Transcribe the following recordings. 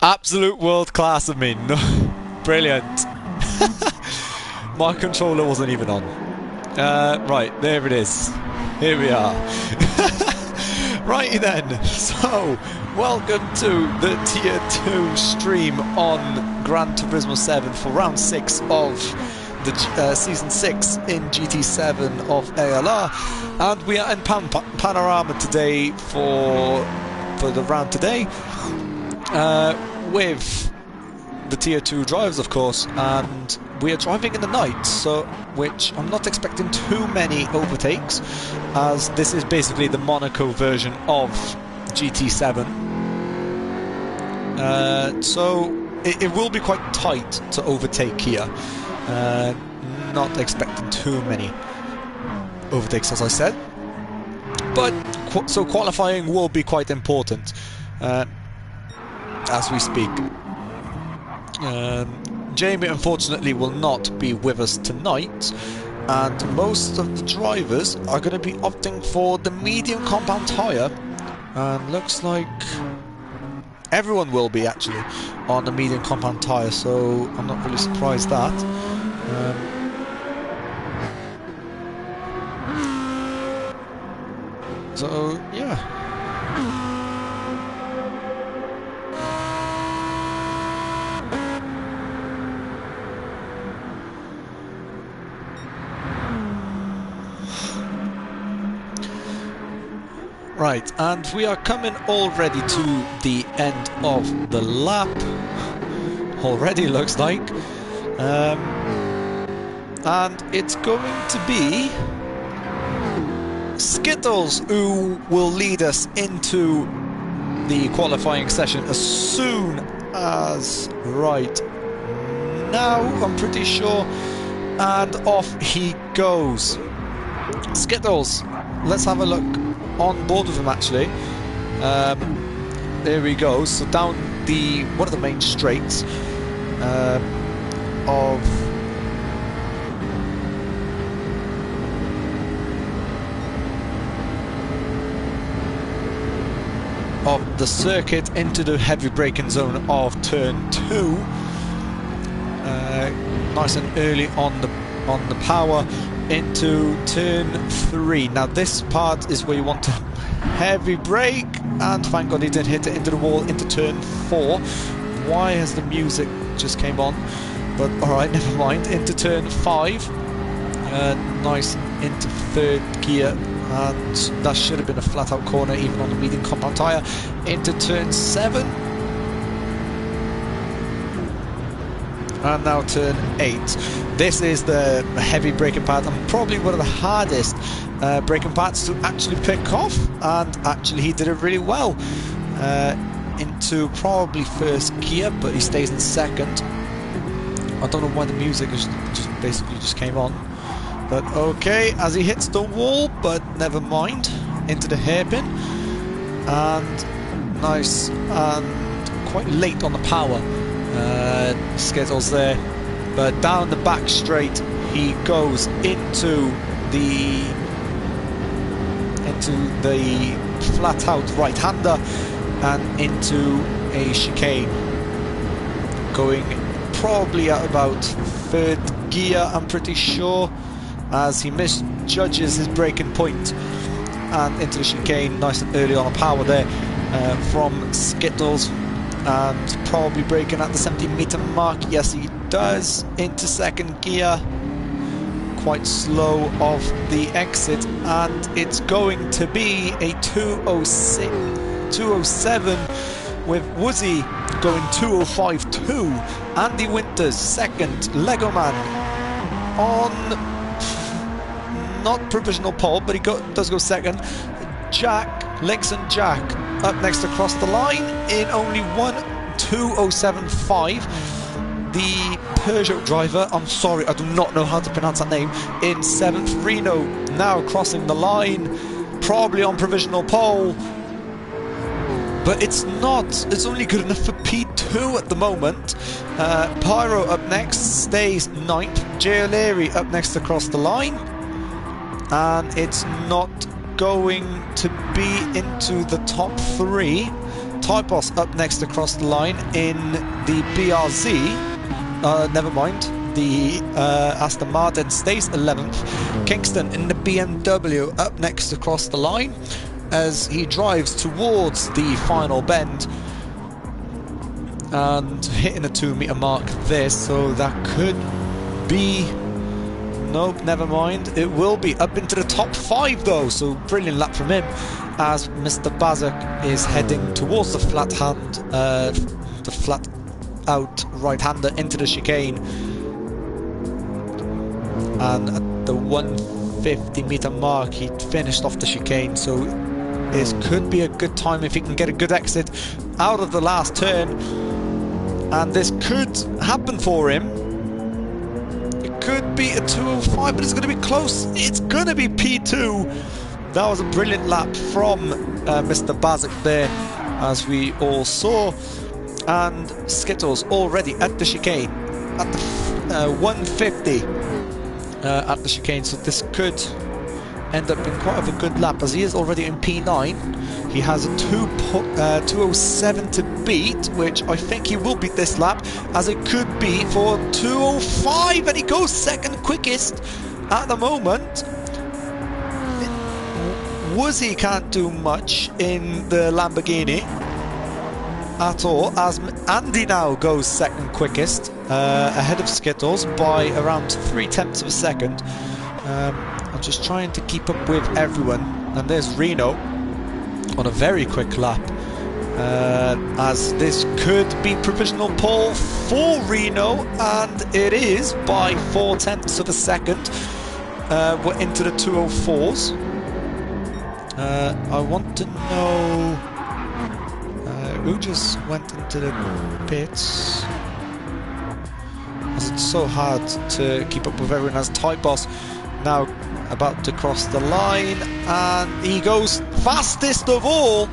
Absolute world class of me. No, brilliant. My controller wasn't even on. Right, there it is. Here we are. Righty then. So, welcome to the Tier 2 stream on Gran Turismo 7 for round 6 of the Season 6 in GT7 of ALR. And we are in Panorama today for the round today. With the Tier 2 drivers, of course, and we are driving in the night, so which I'm not expecting too many overtakes, as this is basically the Monaco version of GT7. So it will be quite tight to overtake here. Not expecting too many overtakes, as I said, but so qualifying will be quite important as we speak. Jamie unfortunately will not be with us tonight, and most of the drivers are going to be opting for the medium compound tyre, and looks like everyone will be actually on the medium compound tyre, so I'm not really surprised that. So yeah. Right, and we are coming already to the end of the lap. Already looks like. And it's going to be Skittles who will lead us into the qualifying session as soon as right now, I'm pretty sure. And off he goes. Skittles, let's have a look on board with him actually. There we go. So down one of the main straights of the circuit into the heavy braking zone of turn 2. Nice and early on the power into turn 3. Now this part is where you want to heavy brake, and thank God he didn't hit it into the wall into turn 4. Why has the music just came on? But alright, never mind. Into turn 5. Nice into third gear, and that should have been a flat out corner even on the medium compound tyre. Into turn 7. And now turn 8. This is the heavy braking part, and probably one of the hardest braking parts to actually pick off, and actually he did it really well. Into probably first gear, but he stays in second. I don't know why the music just basically came on. But okay, as he hits the wall, but never mind. Into the hairpin. And nice, and quite late on the power. Skittles there, but down the back straight he goes into the flat out right hander and into a chicane, going probably at about third gear, I'm pretty sure, as he misjudges his braking point, and into the chicane. Nice and early on a power there from Skittles. And probably braking at the 70-meter mark. Yes, he does. Into second gear. Quite slow off the exit. And it's going to be a 207 with Woozy going 205.2. Andy Winters second. Lego Man on not provisional pole, but he does go second. Links and Jack up next across the line in only 207.5. The Peugeot driver, I'm sorry, I do not know how to pronounce that name, in 7th. Reno now crossing the line, probably on provisional pole, but it's only good enough for P2 at the moment. Pyro up next, stays 9th. Jay O'Leary up next across the line, and it's not going to be into the top 3 Typos up next across the line in the BRZ. Never mind. The Aston Martin stays 11th. Kingston in the BMW up next across the line as he drives towards the final bend and hitting a 2-meter mark there, so that could be... Nope, never mind. It will be up into the top 5 though, so brilliant lap from him as Mr. Bazak is heading towards the flat hand, the flat out right-hander into the chicane. And at the 150-meter mark, he finished off the chicane, so it could be a good time if he can get a good exit out of the last turn. And this could happen for him. It could be a 2:05, but it's going to be close. It's going to be P2. That was a brilliant lap from Mr. Bazak there, as we all saw. And Skittles already at the chicane, at the 150 at the chicane. So this could end up being quite of a good lap, as he is already in P9. He has a 2:07 to beat, which I think he will beat this lap, as it could be for 2:05, and he goes second quickest at the moment. Woozy can't do much in the Lamborghini at all, as Andy now goes second quickest, ahead of Skittles by around 0.3 of a second. I'm just trying to keep up with everyone, and there's Reno on a very quick lap, as this could be provisional pole for Reno, and it is by 0.4 of a second. We're into the 2:04s. I want to know who just went into the pits, as it's so hard to keep up with everyone. As Typos now about to cross the line, and he goes fastest of all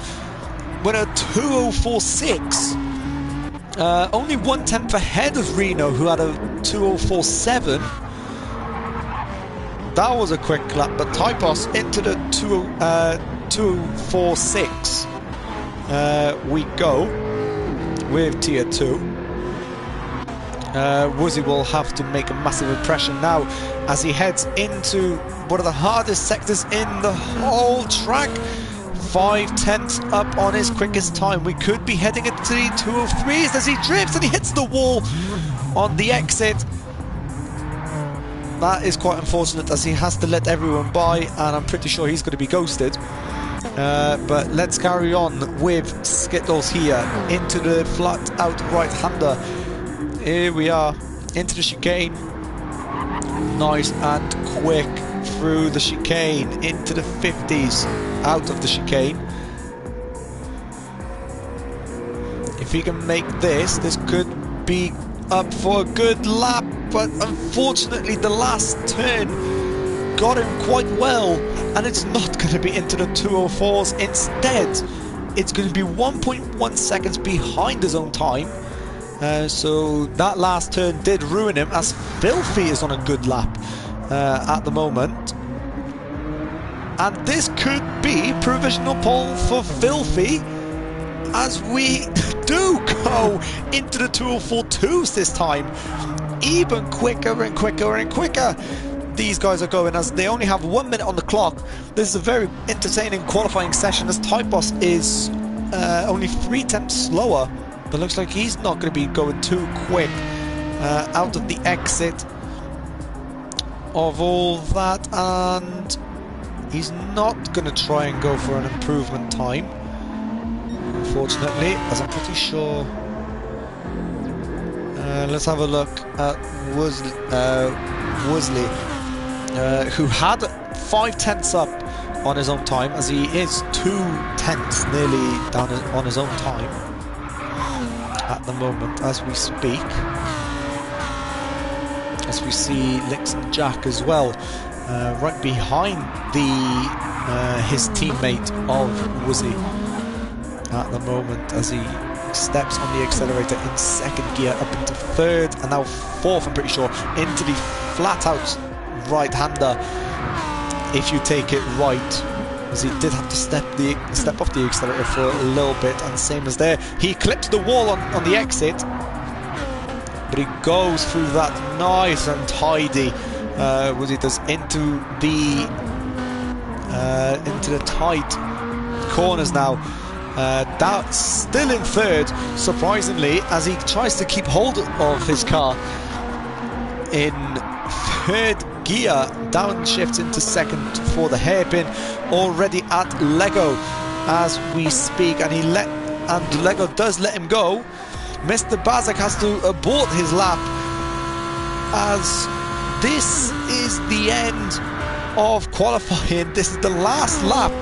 with a 2:04.6, only 1/10 ahead of Reno, who had a 2:04.7. That was a quick lap, but Typos into the 2:04.6 we go with tier 2. Woozy will have to make a massive impression now as he heads into one of the hardest sectors in the whole track. 0.5 up on his quickest time. We could be heading into the 2:03s as he drifts and he hits the wall on the exit. That is quite unfortunate, as he has to let everyone by, and I'm pretty sure he's going to be ghosted. But let's carry on with Skittles here into the flat out right-hander. Here we are into the chicane. Nice and quick through the chicane into the 50s out of the chicane. If he can make this could be up for a good lap, but unfortunately the last turn got him quite well, and it's not going to be into the 2:04s. Instead, it's going to be 1.1 seconds behind his own time. So that last turn did ruin him, as Filthy is on a good lap at the moment. And this could be provisional pole for Filthy, as we do go into the 2:04.2s this time. Even quicker and quicker and quicker these guys are going, as they only have 1 minute on the clock. This is a very entertaining qualifying session, as Typos is only 0.3 slower, but looks like he's not going to be going too quick out of the exit of all that, and he's not going to try and go for an improvement time, unfortunately, as I'm pretty sure. Let's have a look at Woosley, who had 0.5 up on his own time, as he is 0.2 nearly down on his own time at the moment as we speak. As we see Lixon Jack as well, right behind his teammate of Woozy at the moment, as he steps on the accelerator in second gear up into third, and now fourth, I'm pretty sure, into the flat out right-hander, if you take it right, as he did have to step off the accelerator for a little bit, and same as there, he clips the wall on the exit, but he goes through that nice and tidy. Woozy does into the tight corners now. That's still in third, surprisingly, as he tries to keep hold of his car in third gear. Downshifts into second for the hairpin, already at Lego as we speak, and Lego does let him go. Mr. Bazak has to abort his lap, as this is the end of qualifying. This is the last lap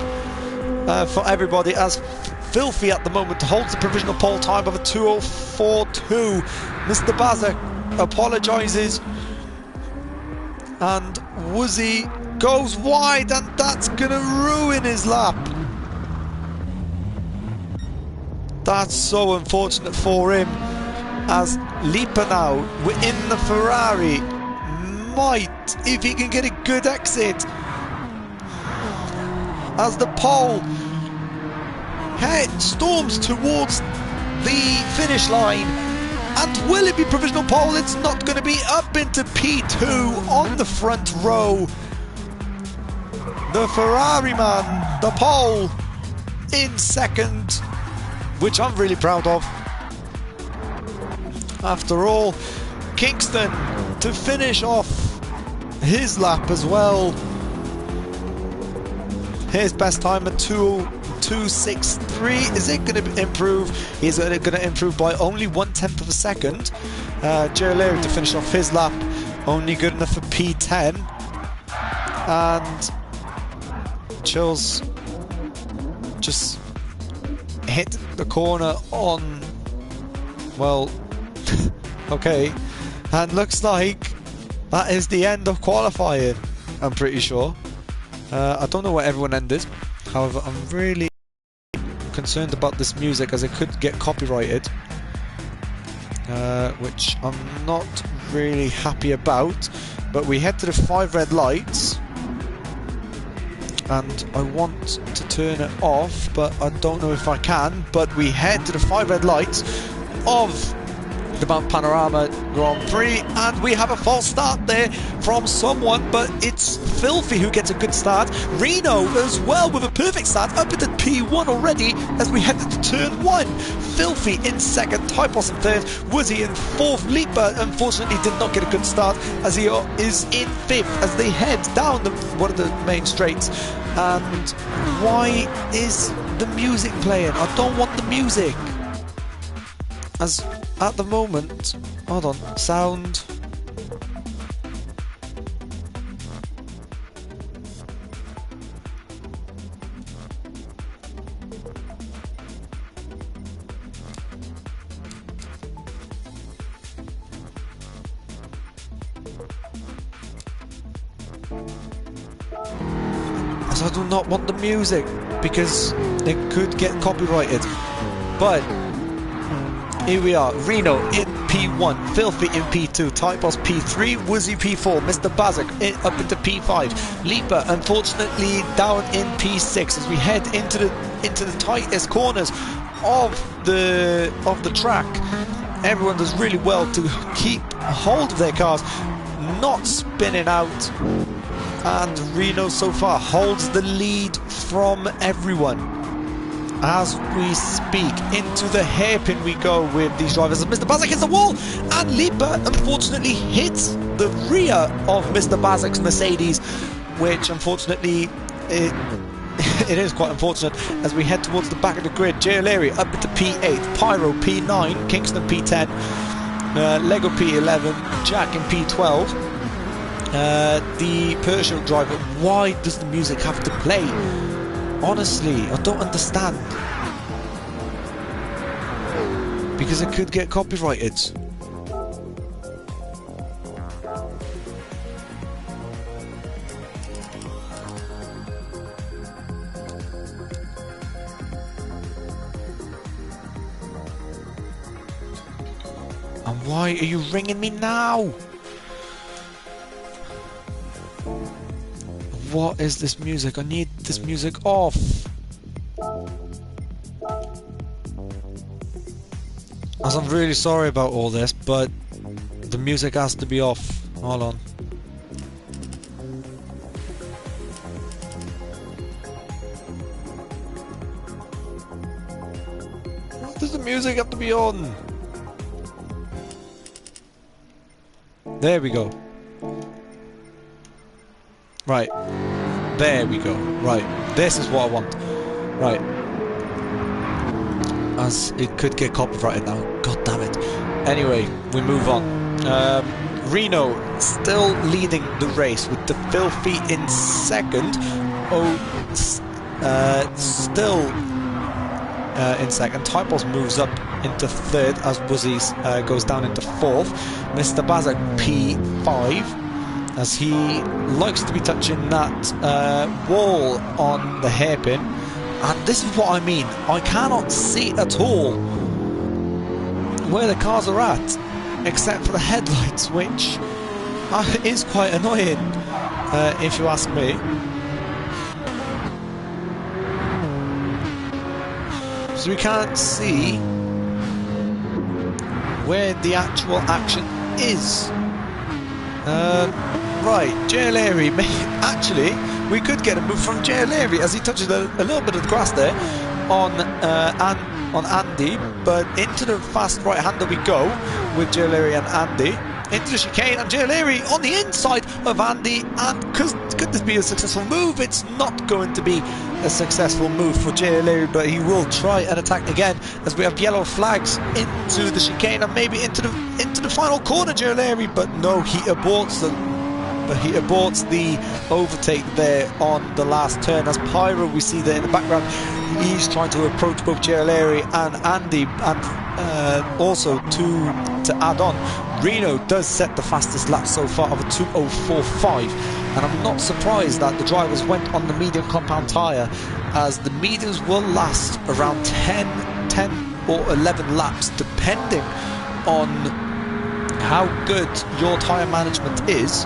for everybody, as Filthy at the moment holds the provisional pole time of a 2:04.2. Mr. Bazak apologises, and Woozy goes wide, and that's gonna ruin his lap. That's so unfortunate for him, as Lipa now within the Ferrari might, if he can get a good exit, as the pole storms towards the finish line. And will it be provisional pole? It's not going to be. Up into P2 on the front row. The Ferrari man, the pole in second, which I'm really proud of. After all, Kingston to finish off his lap as well. His best time at 2:2.63. Is it going to improve? Is it going to improve by only 1/10 of a second? ALR to finish off his lap, only good enough for P10. And Chills just hit the corner on, well, okay. And looks like that is the end of qualifying, I'm pretty sure. I don't know where everyone ended. However, I'm really concerned about this music, as it could get copyrighted, which I'm not really happy about. But we head to the 5 red lights, and I want to turn it off, but I don't know if I can. But we head to the 5 red lights of the Mount Panorama Grand Prix, and we have a false start there from someone, but it's Filthy who gets a good start. Reno as well with a perfect start, up into P1 already as we head into turn 1. Filthy in second, Typos in third, Woozy in fourth. Lipa unfortunately did not get a good start, as he is in fifth as they head down one of the main straights. And why is the music playing? I don't want the music. As at the moment, hold on, sound. As I do not want the music, because it could get copyrighted. But here we are, Reno in P1, Filthy in P2, Typos P3, Woozy P4, Mr. Bazak up into P5, Lipa unfortunately down in P6 as we head into the tightest corners of the track. Everyone does really well to keep hold of their cars, not spinning out, and Reno so far holds the lead from everyone. As we speak, into the hairpin we go with these drivers. As Mr. Bazak hits the wall, and Lipa unfortunately hits the rear of Mr. Bazak's Mercedes, which unfortunately it is quite unfortunate as we head towards the back of the grid. ALR up into P8, Pyro P9, Kingston P10, Lego P11, Jack in P12. The Peugeot driver, why does the music have to play? Honestly, I don't understand. Because it could get copyrighted. And why are you ringing me now? What is this music? I need this music off. As I'm really sorry about all this, but the music has to be off. Hold on. Why does the music have to be on? There we go. Right. There we go. Right. This is what I want. Right. As it could get copyrighted now. God damn it. Anyway, we move on. Reno still leading the race with the Filthy in second. Still in second. Typos moves up into third as Wuzzy goes down into fourth. Mr. Bazak P5 as he likes to be touching that wall on the hairpin. And this is what I mean. I cannot see at all where the cars are at, except for the headlights, which is quite annoying, if you ask me. So we can't see where the actual action is. Right, JLR. Actually, we could get a move from JLR as he touches a little bit of the grass there on Andy, but into the fast right-hander we go with JLR and Andy. Into the chicane, and JLR on the inside of Andy, and could this be a successful move? It's not going to be a successful move for JLR, but he will try and attack again as we have yellow flags into the chicane and maybe into the final corner. JLR, but no, he aborts the overtake there on the last turn. As Pyro, we see there in the background, he's trying to approach both JLR and Andy, and also to add on, Reno does set the fastest lap so far of a 2:04.5, and I'm not surprised that the drivers went on the medium compound tyre, as the mediums will last around 10 or 11 laps depending on how good your tyre management is.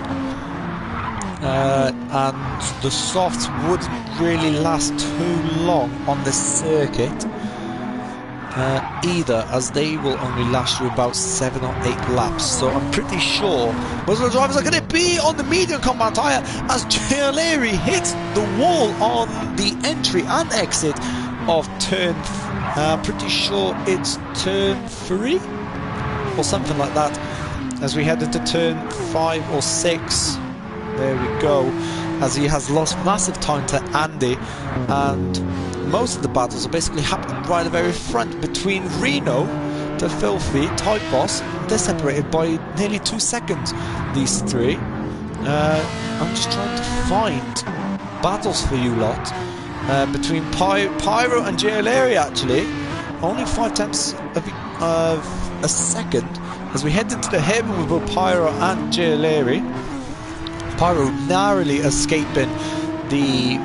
And the softs wouldn't really last too long on this circuit either, as they will only last you about 7 or 8 laps. So I'm pretty sure most of the drivers are going to be on the medium compound tyre as JLR hits the wall on the entry and exit of turn, pretty sure it's turn 3 or something like that, as we head into turn 5 or 6. There we go, as he has lost massive time to Andy, and most of the battles are basically happening right at the very front between Reno to Filthy, Typos. They're separated by nearly 2 seconds, these three. I'm just trying to find battles for you lot between Pyro and JLR, actually. Only 5/10 of a second as we head into the hairpin with both Pyro and JLR. Pyro narrowly escaping the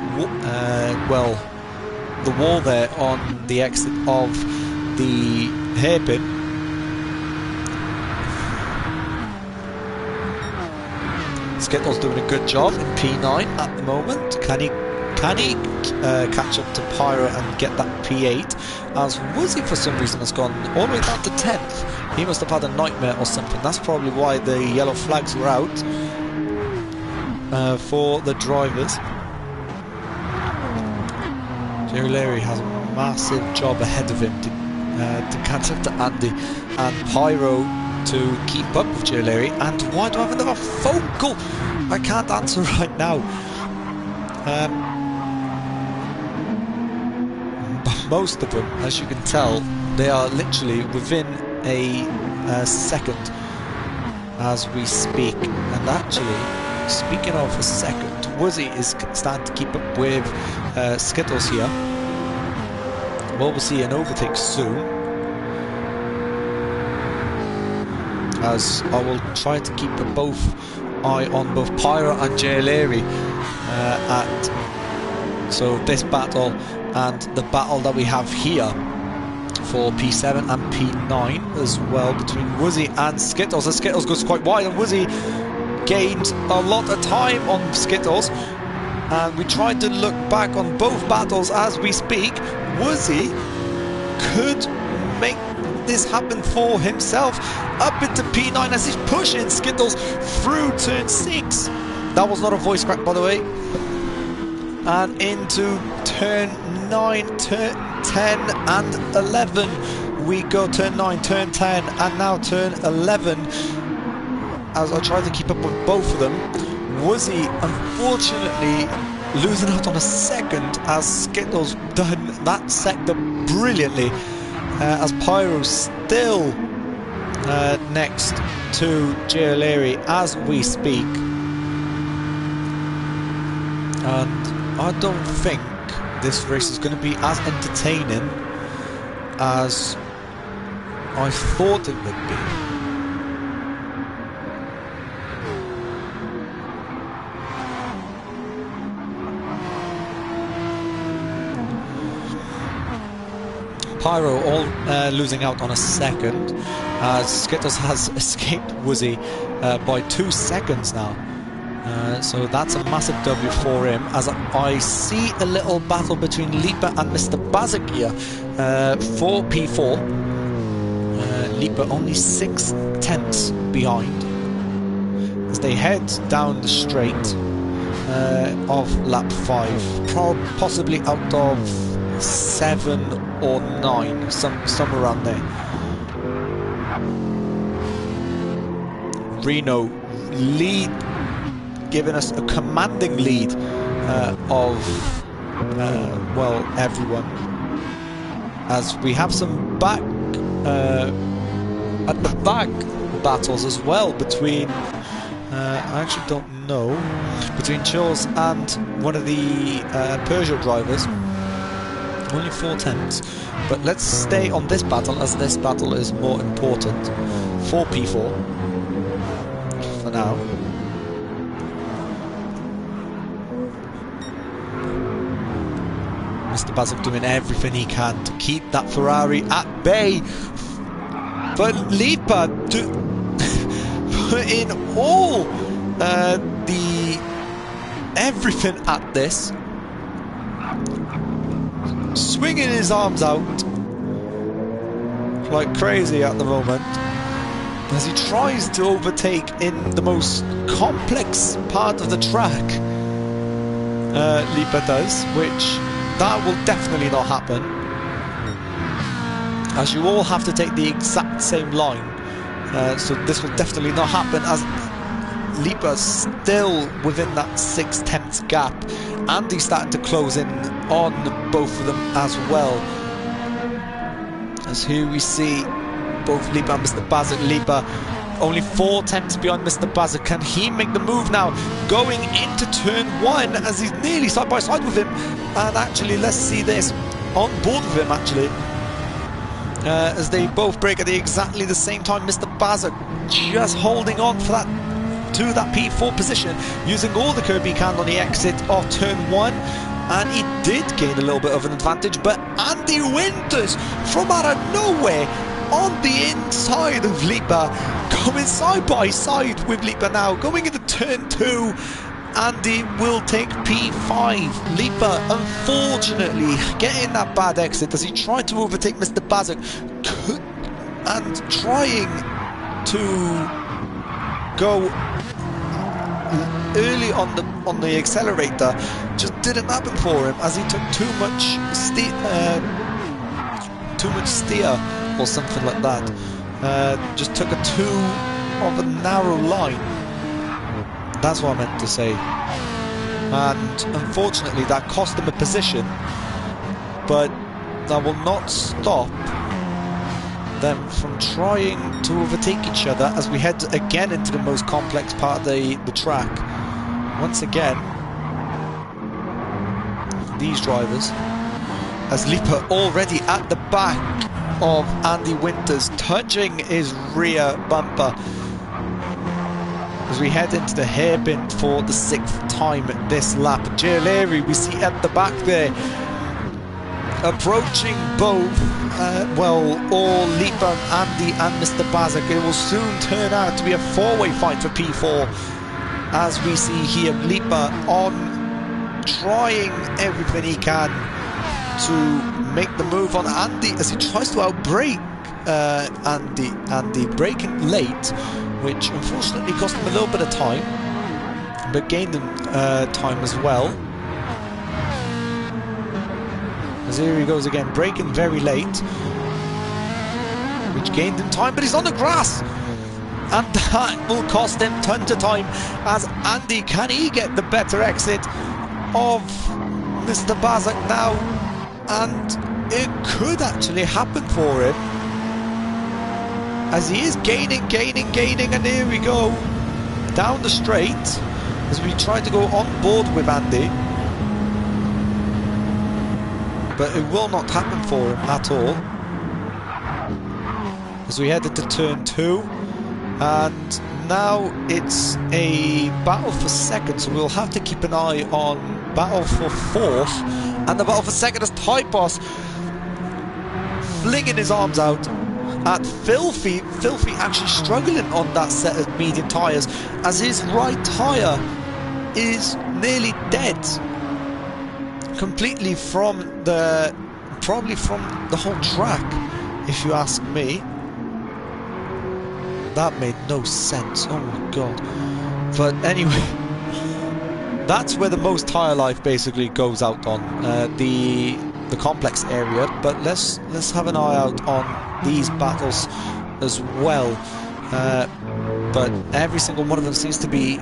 the wall there on the exit of the hairpin. Skittles doing a good job in P9 at the moment. Can he catch up to Pyro and get that P8? As Wuzzy for some reason has gone all the way down to 10th. He must have had a nightmare or something. That's probably why the yellow flags were out for the drivers. Jerry Larry has a massive job ahead of him to catch up to Andy and Pyro to keep up with Jerry Larry. And why do I have another phone call? I can't answer right now. But most of them, as you can tell, they are literally within a second as we speak. And actually, speaking of a second, Wuzzy is starting to keep up with Skittles here. Well, we'll see an overtake soon, as I will try to keep eye on both Pyro and JLR so this battle and the battle that we have here for P7 and P9 as well between Wuzzy and Skittles. As Skittles goes quite wide and Wuzzy gains a lot of time on Skittles. And we tried to look back on both battles as we speak. Woozy could make this happen for himself. Up into P9 as he's pushing Skittles through turn 6. That was not a voice crack, by the way. And into turn 9, turn 10 and 11. We go turn 9, turn 10 and now turn 11. As I try to keep up with both of them. Woozy, unfortunately, losing out on a second as Skittles done that sector brilliantly. As Pyro still next to ALR as we speak. And I don't think this race is going to be as entertaining as I thought it would be. Pyro all losing out on a second, as Skittles has escaped Woozy by 2 seconds now. So that's a massive W for him, as I see a little battle between Lipa and Mr. Bazik here for P4. Lipa only 6 tenths behind as they head down the straight of lap 5, possibly out of 7 or 9, some around there. Reno lead, giving us a commanding lead of well, everyone, as we have some back at the back battles as well between I actually don't know, between Chills and one of the Peugeot drivers. Only 4 tenths, but let's stay on this battle, as this battle is more important for P4 for now. Mr. Bazik doing everything he can to keep that Ferrari at bay, but Lipa put in all the everything at this, swinging his arms out like crazy at the moment as he tries to overtake in the most complex part of the track. Lipa does, which that will definitely not happen, as you all have to take the exact same line. So this will definitely not happen, as Lipa's still within that 6 tenths gap, and he's starting to close in on both of them as well. As here we see both Lipa and Mr. Bazik. Lipa only 4 tenths behind Mr. Bazik. Can he make the move now, going into turn 1, as he's nearly side by side with him? And actually, let's see this, on board with him actually, as they both break at exactly the same time. Mr. Bazik just holding on for that to that P4 position, using all the curb he can on the exit of turn 1, and he did gain a little bit of an advantage, but Andy Winters from out of nowhere on the inside of Lipa, going side by side with Lipa now, going into turn 2. Andy will take P5. Lipa, unfortunately, getting that bad exit as he tried to overtake Mr. Bazik, and trying to go early on the accelerator just didn't happen for him, as he took too much steer or something like that. Just took a too of a narrow line. That's what I meant to say. And unfortunately that cost him a position, but that will not stop them from trying to overtake each other as we head again into the most complex part of the track. Once again, these drivers, as Lipa already at the back of Andy Winters, touching his rear bumper, as we head into the hairpin for the 6th time this lap. ALR we see at the back there, approaching both, well, all Lipa, Andy and Mr. Bazik. It will soon turn out to be a 4-way fight for P4, as we see here Lipa on trying everything he can to make the move on Andy as he tries to outbrake Andy braking late, which unfortunately cost him a little bit of time, but gained him time as well. As here he goes again, braking very late, which gained him time, but he's on the grass, and that will cost him tons of time. As Andy, can he get the better exit of Mr. Bazak now? And it could actually happen for him, as he is gaining, and here we go down the straight as we try to go on board with Andy, but it will not happen for him at all, as we head into turn 2, and now it's a battle for second, so we'll have to keep an eye on battle for fourth, and the battle for second is Typos flinging his arms out at Filthy actually struggling on that set of medium tyres, as his right tyre is nearly dead completely probably from the whole track, if you ask me. That made no sense, oh my god. But anyway, that's where the most tyre life basically goes out on, the complex area. But let's have an eye out on these battles as well, but every single one of them seems to be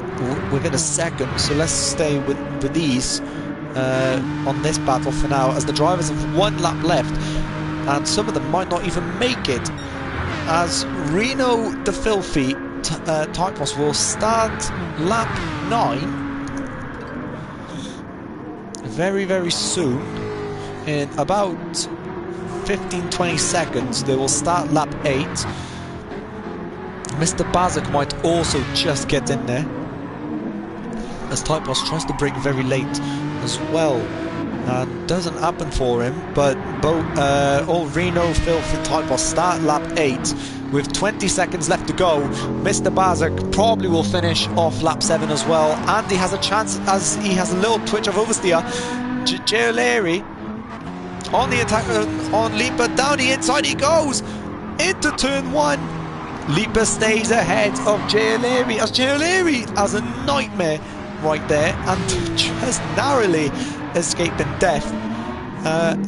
within a second, so let's stay with these on this battle for now, as the drivers have 1 lap left, and some of them might not even make it, as Reno the Filthy Typos will start lap 9 very, very soon. In about 15-20 seconds they will start lap 8. Mr. Bazak might also just get in there, as Typos tries to brake very late as well, and doesn't happen for him. But both all Reno, Filth and Typos start lap 8 with 20 seconds left to go. Mr. Bazak probably will finish off lap 7 as well. Andy has a chance, as he has a little twitch of oversteer. Jay O'Leary on the attack on Lipa, down the inside he goes into turn 1. Lipa stays ahead of Jay O'Leary, as Jay O'Leary has a nightmare right there, and just narrowly escaping death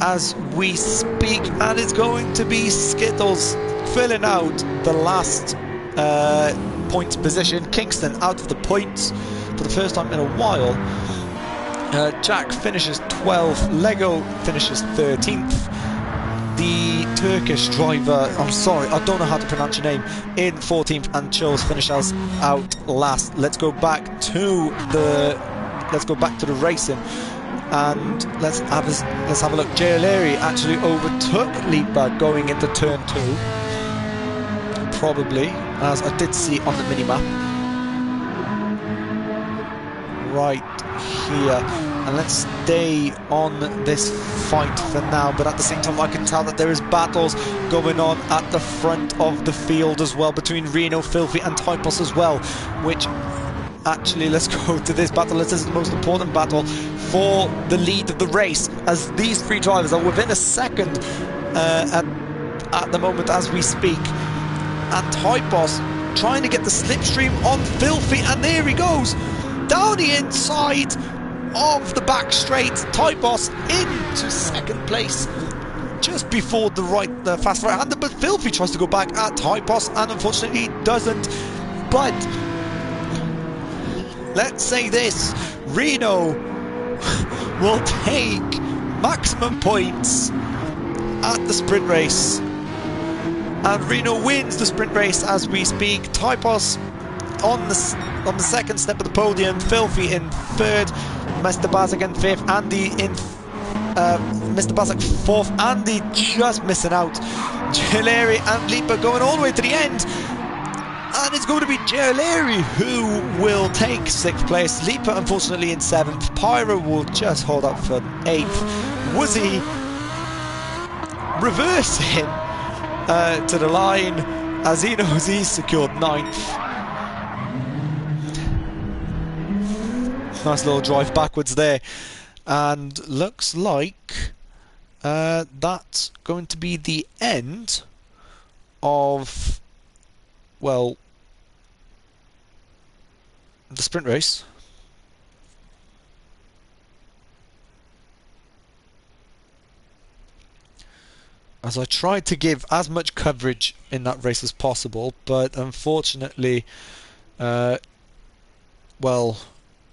as we speak. And it's going to be Skittles filling out the last points position. Kingston out of the points for the first time in a while. Jack finishes 12th, Lego finishes 13th. The Turkish driver, I'm sorry, I don't know how to pronounce your name, in 14th, and Chills finishes out last. Let's go back to the racing, and let's have a look. Jay O'Leary actually overtook Lipa going into turn 2, probably, as I did see on the minimap right here. And let's stay on this fight for now, but at the same time I can tell that there is battles going on at the front of the field as well, between Reno, Filthy and Typos as well, which actually, let's go to this battle. This is the most important battle for the lead of the race, as these 3 drivers are within a second at the moment as we speak, and Typos trying to get the slipstream on Filthy, and there he goes down the inside of the back straight. Typos into second place just before the fast right-hander, but Filthy tries to go back at Typos and unfortunately doesn't. But let's say this, Reno will take maximum points at the sprint race, and Reno wins the sprint race as we speak. Typos on the second step of the podium, Filthy in 3rd, Mr. Bazak in 5th, Andy in Mr. Bazak 4th, Andy just missing out. Jay and Lipa going all the way to the end, and it's going to be Jay who will take 6th place. Lipa unfortunately in 7th. Pyro will just hold up for 8th. Woozy reversing to the line as he knows he's secured 9th. Nice little drive backwards there. And looks like that's going to be the end of, well, the sprint race. As I tried to give as much coverage in that race as possible, but unfortunately, well,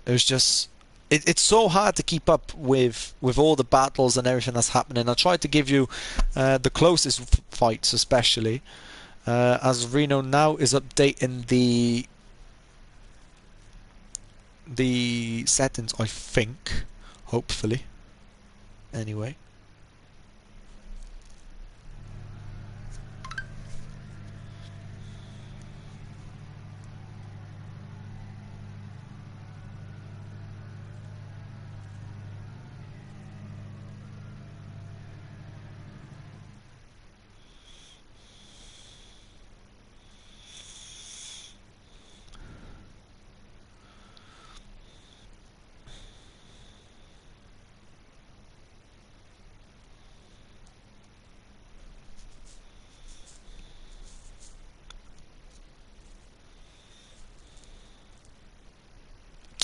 it was just... It's so hard to keep up with all the battles and everything that's happening. I tried to give you the closest fights, especially as Reno now is updating the settings, I think, hopefully. Anyway.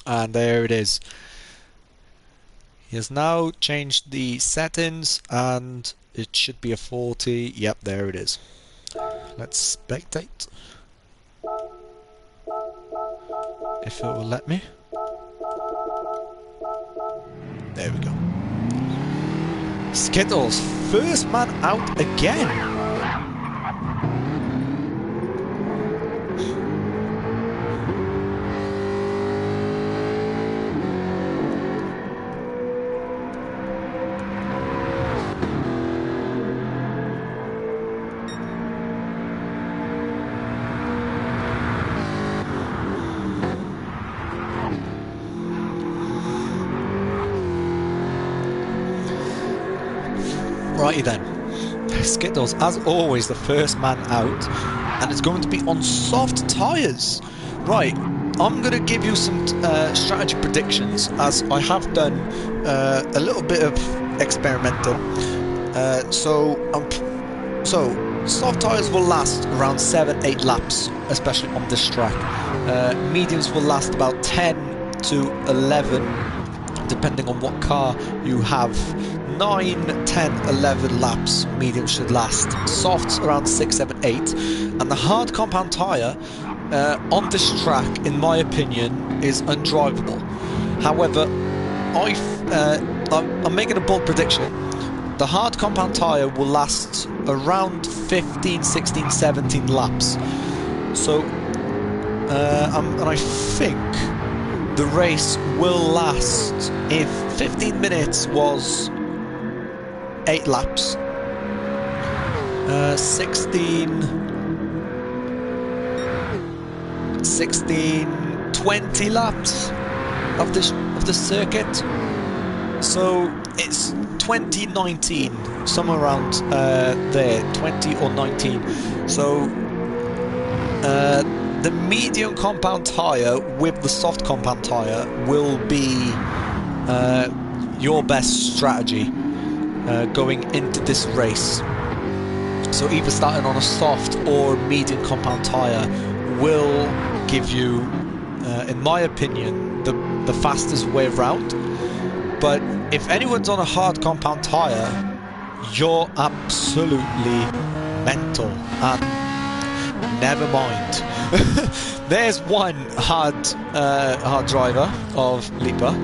And there it is. He has now changed the settings and it should be a 40. Yep, there it is. Let's spectate. If it will let me. There we go. Skittles, first man out again. Righty then, Skittles, as always, the first man out, and it's going to be on soft tyres. Right, I'm going to give you some strategy predictions, as I have done a little bit of experimenting. So soft tyres will last around 7-8 laps, especially on this track. Mediums will last about 10 to 11, depending on what car you have. 9, 10, 11 laps medium should last. Softs around 6, 7, 8. And the hard compound tyre on this track, in my opinion, is undrivable. However, I'm making a bold prediction. The hard compound tyre will last around 15, 16, 17 laps. So, and I think the race will last, if 15 minutes was 8 laps, 16, 20 laps of the circuit. So it's 2019, somewhere around there, 20 or 19. So the medium compound tyre with the soft compound tyre will be your best strategy going into this race. So either starting on a soft or medium compound tyre will give you, in my opinion, the fastest way around. But if anyone's on a hard compound tyre, you're absolutely mental, and never mind. There's one hard driver of Lipa.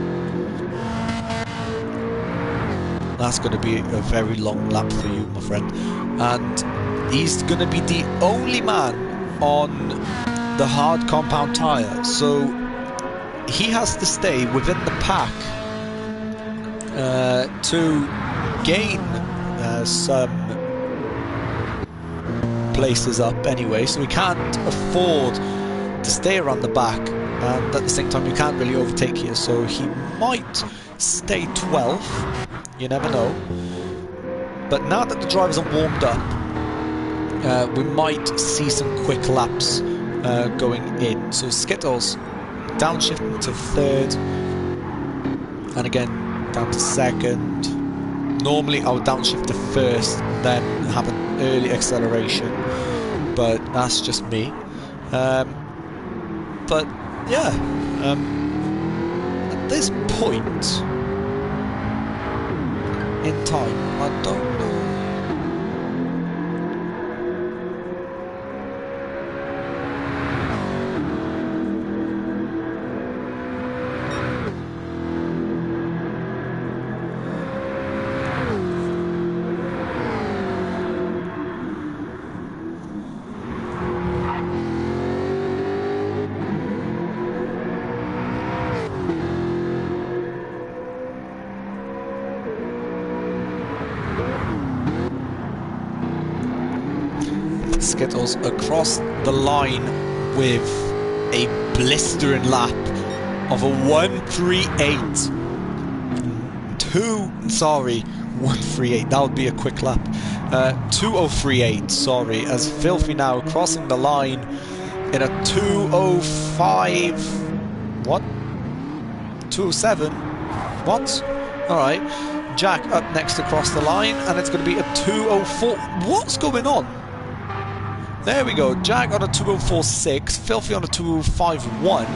That's going to be a very long lap for you, my friend. And he's going to be the only man on the hard compound tyre. So he has to stay within the pack to gain some places up anyway. So he can't afford to stay around the back. And at the same time, you can't really overtake here. So he might stay 12th. You never know. But now that the drivers are warmed up, we might see some quick laps going in. So Skittles downshifting to 3rd. And again, down to second. Normally I would downshift to first, then have an early acceleration, but that's just me. But yeah, at this point in time, I don't know. Skittles across the line with a blistering lap of a 138. That would be a quick lap. 2038, sorry, as Filthy now crossing the line in a 205. What? 207? What? Alright. Jack up next to cross the line, and it's going to be a 204. What's going on? There we go, Jack on a 204.6, Filthy on a 205.1.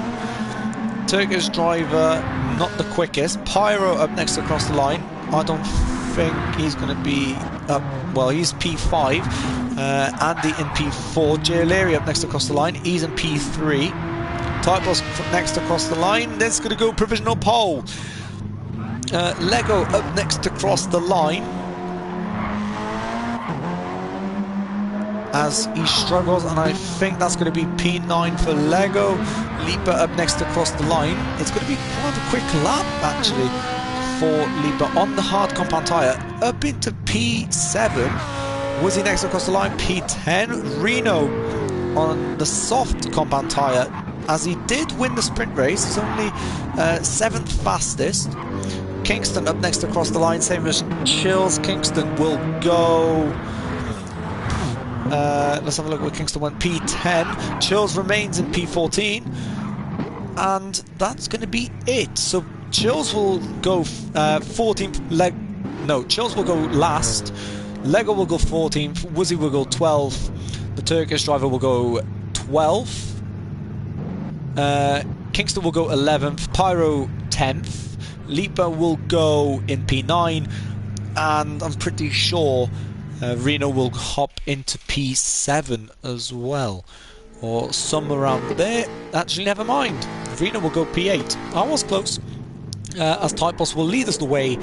Turkish driver, not the quickest. Pyro up next across the line. I don't think he's going to be up, well, he's P5. Andy in P4. J-Leary up next across the line, he's in P3. Typos next across the line, that's going to go provisional pole. Lego up next to cross the line, as he struggles, and I think that's going to be P9 for Lego. Lipa up next to cross the line. It's going to be quite a quick lap actually for Lipa on the hard compound tyre, up into P7. Was he next to cross the line? P10. Reno on the soft compound tyre, as he did win the sprint race. He's only 7th fastest. Kingston up next to cross the line, same as Chills. Kingston will go... let's have a look where Kingston went. P10. Chills remains in P14, and that's going to be it. So Chills will go 14th. Chills will go last. Lego will go 14th. Woozy will go 12th. The Turkish driver will go 12th. Kingston will go 11th. Pyro 10th. Lipa will go in P9, and I'm pretty sure Reno will hop into P7 as well, or somewhere around there. Actually, never mind. Reno will go P8. I was close. As Typos will lead us the way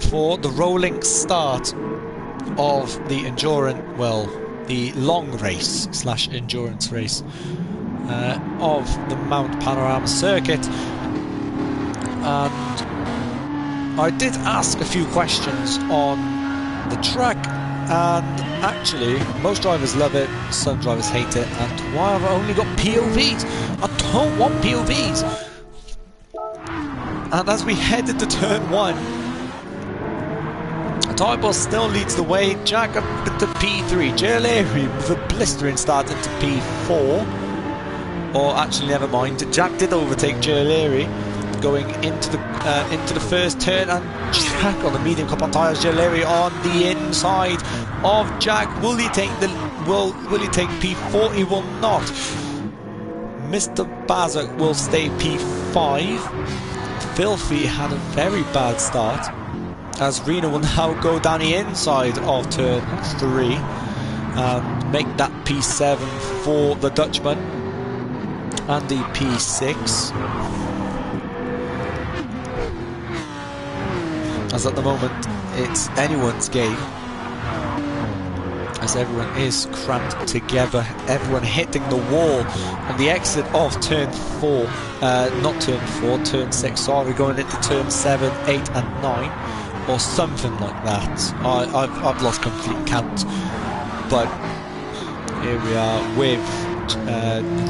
for the rolling start of the the long race / endurance race of the Mount Panorama circuit. And I did ask a few questions on the track, and actually most drivers love it, some drivers hate it. And why have I only got POVs? I don't want POVs. And as we head into turn 1, Typos still leads the way. Jack up into P3. J-Leary with a blistering start into P4. Or actually, never mind. Jack did overtake J-Leary going into the first turn, and Jack on the medium compound tyres. J-Leary on the inside of Jack. Will he take P4? He will not. Mr. Bazak will stay P5. Filthy had a very bad start, as Reno will now go down the inside of turn 3 and make that P7 for the Dutchman, and the P6. As at the moment it's anyone's game, as everyone is cramped together, everyone hitting the wall on the exit of turn 4, not turn 4, turn 6, sorry, going into turn 7, 8 and 9, or something like that. I've lost complete count, but here we are with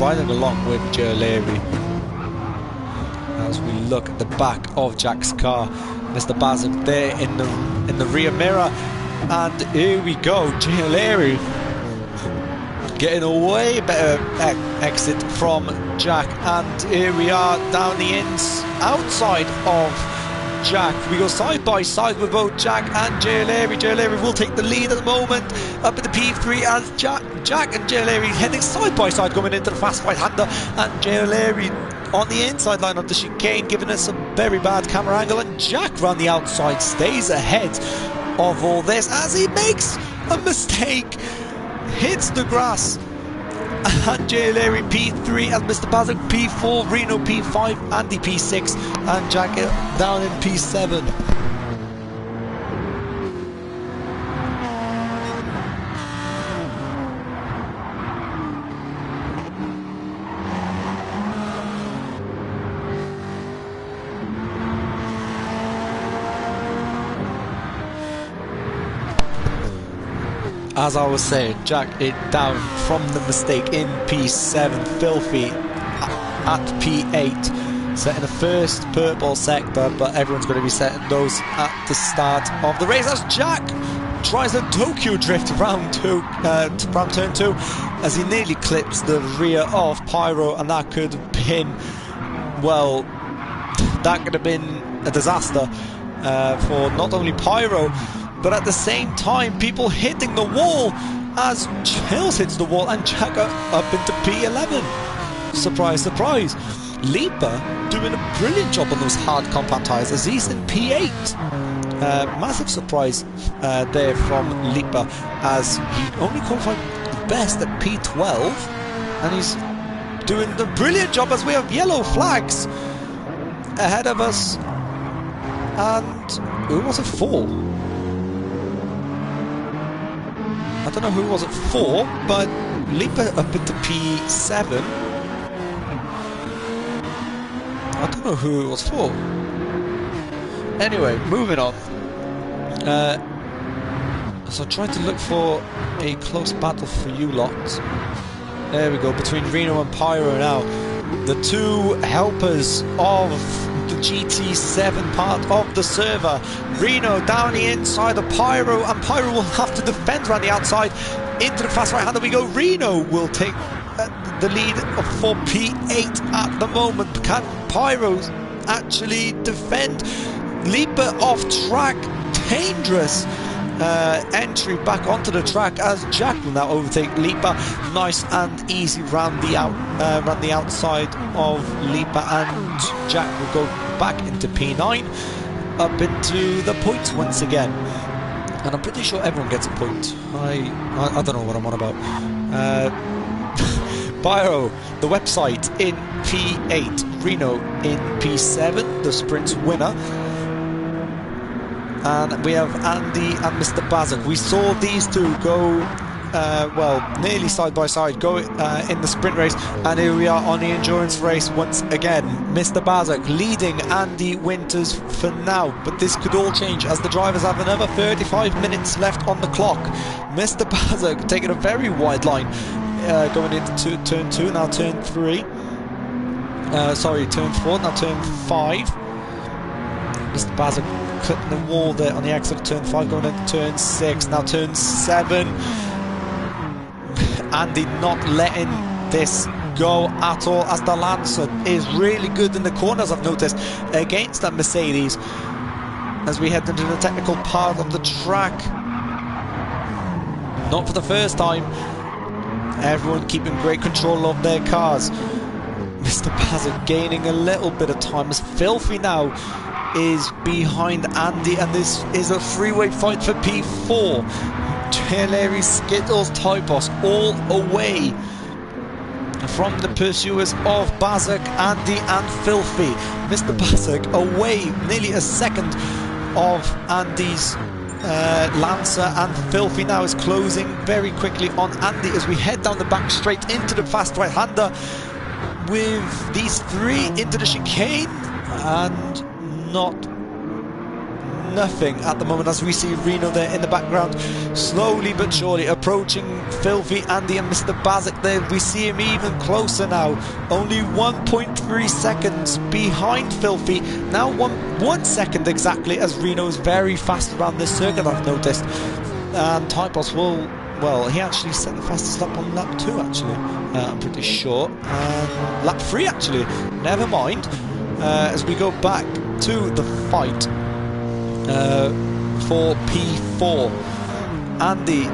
riding along with J-Leary as we look at the back of Jack's car. Mr. Bazak there in the rear mirror, and here we go, J-Leary getting a way better exit from Jack, and here we are down the outside of Jack. We go side by side with both Jack and JLR. JLR will take the lead at the moment up in the P3 as Jack and JLR heading side by side going into the fast right-hander, and JLR on the inside line of the chicane giving us a very bad camera angle, and Jack round the outside stays ahead of all this as he makes a mistake, hits the grass, and JLR P3 and Mr. Bazik P4, Reno P5, Andy P6 and Jack down in P7. As I was saying, Jack it down from the mistake in P7, Filthy at P8, setting the first purple sector, but everyone's going to be setting those at the start of the race as Jack tries a Tokyo drift round turn 2 as he nearly clips the rear of Pyro, and that could have been, well, that could have been a disaster for not only Pyro, but at the same time, people hitting the wall as Chills hits the wall and Jack up into P11. Surprise, surprise. Lipa doing a brilliant job on those hard compound tyres as he's in P8. Massive surprise there from Lipa as he only qualified best at P12, and he's doing the brilliant job as we have yellow flags ahead of us. And who was it for? I don't know who was it for, but Lipa up into P7. I don't know who it was for. Anyway, moving on. So trying to look for a close battle for you lot. There we go, between Reno and Pyro now. The two helpers of the GT7 part of the server. Reno down the inside of Pyro, and Pyro will have to defend around the outside into the fast right-hander we go. Reno will take the lead for P8 at the moment. Can Pyro actually defend? Lipa off track, dangerous entry back onto the track as Jack will now overtake Lipa. Nice and easy round the outside of Lipa, and Jack will go back into P9 up into the points once again, and I'm pretty sure everyone gets a point. I don't know what I'm on about. Pyro, the website, in P8, Reno in P7, the sprint's winner. And we have Andy and Mr. Bazik. We saw these two go, well, nearly side by side, go in the sprint race. And here we are on the endurance race once again. Mr. Bazik leading Andy Winters for now. But this could all change as the drivers have another 35 minutes left on the clock. Mr. Bazik taking a very wide line going into turn 2, now turn 3. Sorry, turn 4, now turn 5. Mr. Bazik cutting the wall there on the exit of turn 5, going into turn 6, now turn 7. Andy not letting this go at all as the Lancer is really good in the corners, I've noticed, against that Mercedes as we head into the technical part of the track. Not for the first time. Everyone keeping great control of their cars. Mr. Bazik gaining a little bit of time as Filthy now is behind Andy, and this is a three-way fight for P4. JLR, Skittles, Typos all away from the pursuers of Bazik, Andy and Filthy. Mr. Bazik away nearly a second of Andy's Lancer, and Filthy now is closing very quickly on Andy as we head down the back straight into the fast right-hander with these three into the chicane, and nothing at the moment as we see Reno there in the background, slowly but surely approaching Filthy, Andy and Mr. Bazik there. We see him even closer now, only 1.3 seconds behind Filthy, now 1 second exactly, as Reno is very fast around this circuit, I've noticed. And Typos will, well, he actually set the fastest lap on lap 2 actually, I'm pretty sure, lap 3 actually, never mind. as we go back to the fight for P4. Andy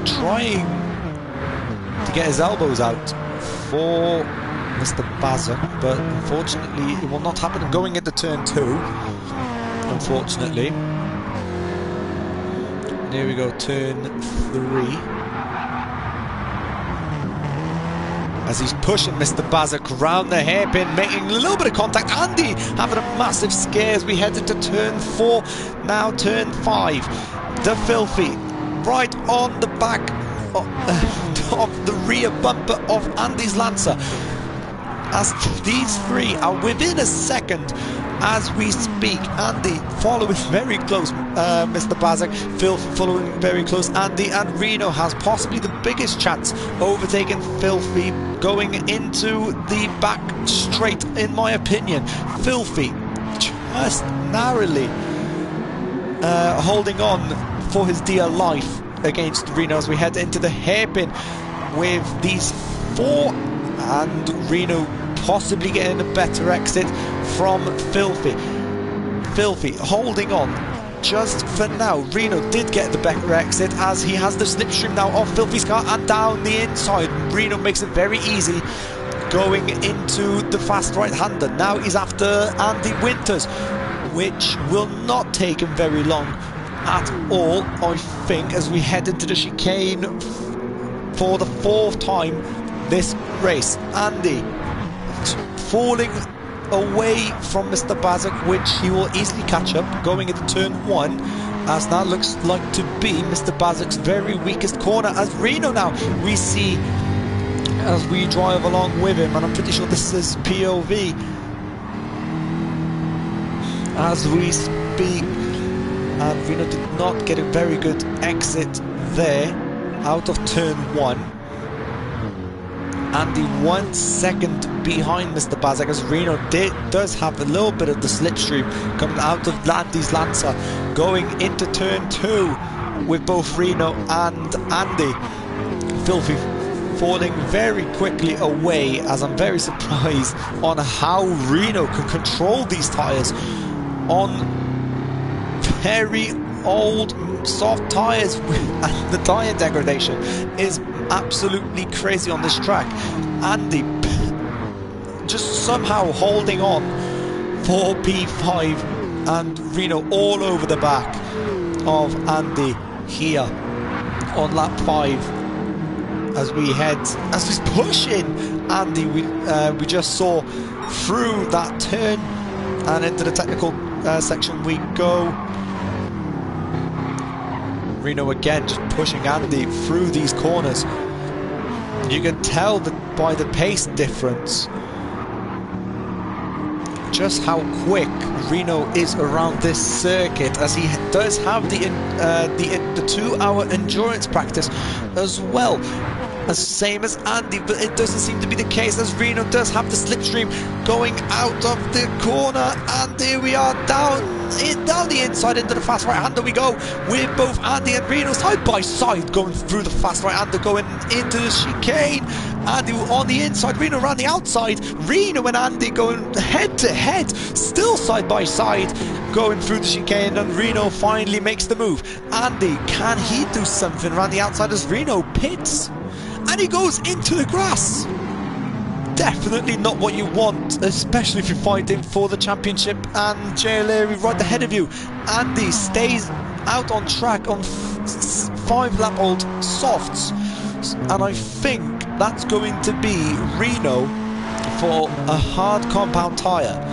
trying to get his elbows out for Mr. Bazak, but unfortunately it will not happen. Going into turn 2, unfortunately. And here we go, turn 3. As he's pushing Mr. Bazak around the hairpin, making a little bit of contact. Andy having a massive scare as we head into turn 4. Now turn 5. The Filthy right on the back of the rear bumper of Andy's Lancer. As these three are within a second as we speak. Andy following very close, Mr. Bazak, Phil following very close. Andy, and Reno has possibly the biggest chance overtaking Filthy going into the back straight, in my opinion. Filthy just narrowly holding on for his dear life against Reno as we head into the hairpin with these 4, and Reno possibly getting a better exit from Filthy. Filthy holding on just for now. Reno did get the better exit as he has the slipstream now of Filthy's car and down the inside. Reno makes it very easy going into the fast right-hander. Now he's after Andy Winters, which will not take him very long at all, I think, as we head into the chicane for the 4th time this race. Andy falling away from Mr. Bazak, which he will easily catch up going into turn 1, as that looks like to be Mr. Bazak's very weakest corner. As Reno now we see as we drive along with him, and I'm pretty sure this is POV as we speak, and Reno did not get a very good exit there out of turn 1. Andy 1 second behind Mr. Bazak, as Reno does have a little bit of the slipstream coming out of Andy's Lancer going into turn 2 with both Reno and Andy. Filthy falling very quickly away, as I'm very surprised on how Reno can control these tyres on very old soft tyres, and the tyre degradation is absolutely crazy on this track. Andy just somehow holding on for P5, and Reno all over the back of Andy here on lap 5 as he's pushing Andy. We just saw through that turn and into the technical section we go. Reno again just pushing Andy through these corners. You can tell that by the pace difference just how quick Reno is around this circuit, as he does have the 2-hour endurance practice as well, as same as Andy, but it doesn't seem to be the case, as Reno does have the slipstream going out of the corner. And here we are down the inside into the fast right-hander we go, with both Andy and Reno side by side going through the fast right-hander going into the chicane. Andy on the inside, Reno around the outside. Reno and Andy going head to head, still side by side going through the chicane, and Reno finally makes the move. Andy, can he do something around the outside as Reno pits? And he goes into the grass. Definitely not what you want, especially if you're fighting for the championship and ALR right ahead of you. Andy stays out on track on 5-lap-old softs, and I think that's going to be Reno for a hard compound tyre.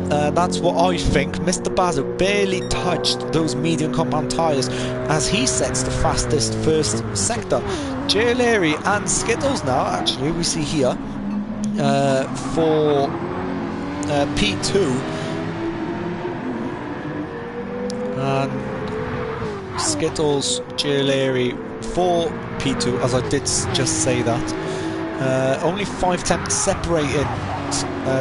That's what I think. Mr. Bazak barely touched those medium compound tyres as he sets the fastest first sector. ALR and Skittles now, actually, we see here for P2. And Skittles, ALR for P2, as I did just say that. Only 5 tenths separating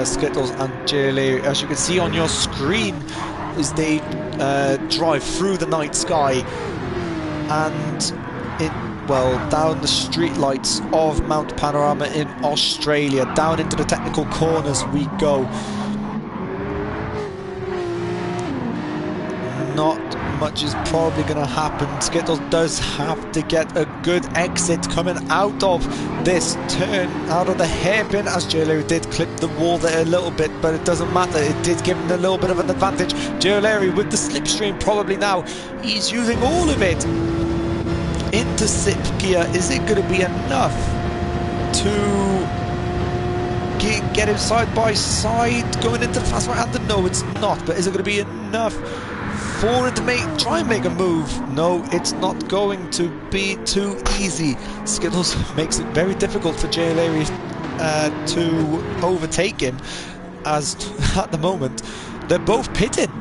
Skittles and ALR, as you can see on your screen, as they drive through the night sky and down the street lights of Mount Panorama in Australia. Down into the technical corners we go. much is probably going to happen. Skittles does have to get a good exit coming out of this turn, out of the hairpin, as O'Leary did clip the wall there a little bit, but it doesn't matter. It did give him a little bit of an advantage. O'Leary with the slipstream probably now. He's using all of it into sip gear. Is it going to be enough to get him side by side going into the fast right-hander? No, it's not. But is it going to be enough for it to try and make a move? No, it's not going to be too easy. Skittles makes it very difficult for Jay O'Leary to overtake him, as at the moment they're both pitting.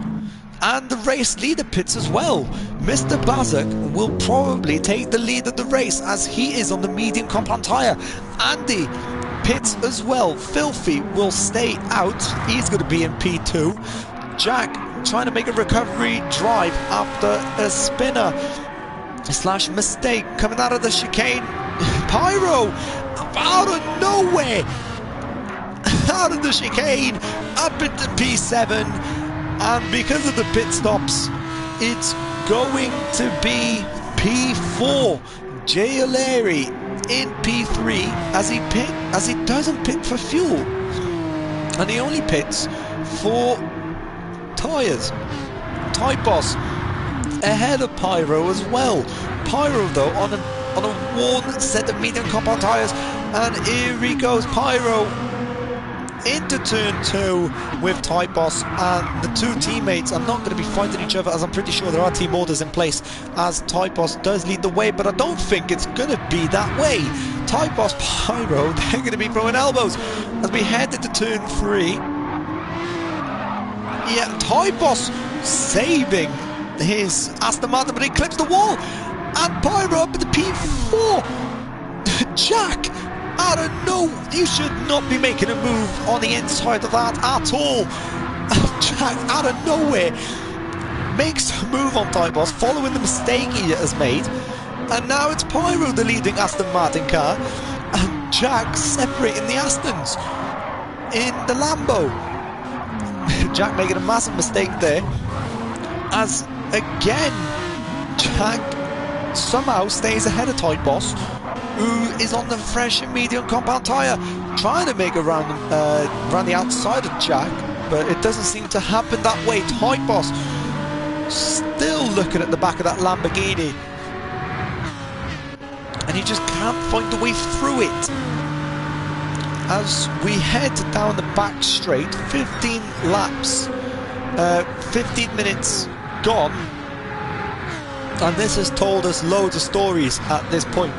And the race leader pits as well. Mr. Bazak will probably take the lead of the race, as he is on the medium compound tyre. Andy pits as well. Filthy will stay out. He's going to be in P2. Jack trying to make a recovery drive after a spinner slash mistake coming out of the chicane. Pyro out of nowhere, out of the chicane, up into P7. And because of the pit stops, it's going to be P4. Jay O'Leary in P3 as he doesn't pit for fuel, and he only pits for tyres. Typos ahead of Pyro as well. Pyro though on a worn set of medium compound tyres, and here he goes. Pyro into turn 2 with Typos, and the two teammates are not going to be fighting each other, as I'm pretty sure there are team orders in place, as Typos does lead the way, but I don't think it's going to be that way. Typos, Pyro, they're going to be throwing elbows as we head into turn 3. Yeah, Typos saving his Aston Martin, but he clips the wall, and Pyro up at the P4. Jack, out of no, you should not be making a move on the inside of that at all. Jack, out of nowhere, makes a move on Typos, following the mistake he has made. And now it's Pyro, the leading Aston Martin car, and Jack separating the Astons in the Lambo. Jack making a massive mistake there, as again, Jack somehow stays ahead of Typos, who is on the fresh and medium compound tyre, trying to make a round around the outside of Jack, but it doesn't seem to happen that way. Typos still looking at the back of that Lamborghini, and he just can't find a way through it. As we head down the back straight, 15 laps, 15 minutes gone, and this has told us loads of stories at this point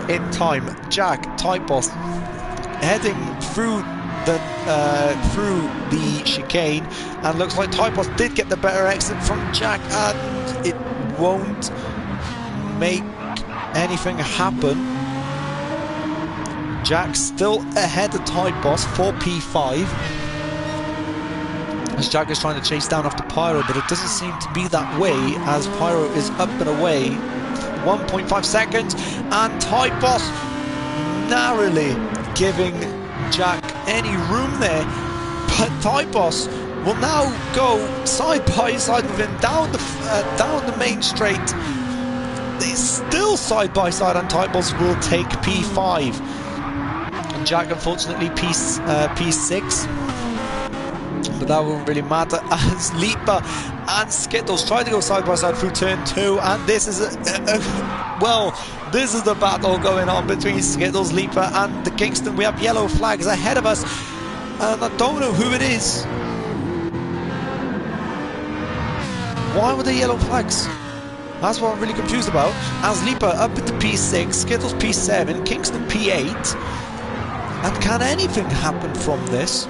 in time. Jack, Typos heading through the chicane, and looks like Typos did get the better exit from Jack, and it won't make anything happen. Jack still ahead of Typos for P5, as Jack is trying to chase down after Pyro, but it doesn't seem to be that way, as Pyro is up and away. 1.5 seconds, and Typos narrowly giving Jack any room there, but Typos will now go side by side with him down the main straight. They're still side by side, and Typos will take P5. And Jack, unfortunately, P6. But that won't really matter, as Leaper and Skittles try to go side by side through turn 2, and this is this is the battle going on between Skittles, Leaper and the Kingston. We have yellow flags ahead of us, and I don't know who it is. Why were there yellow flags? That's what I'm really confused about. As Leaper up into P6, Skittles P7, Kingston P8, and can anything happen from this?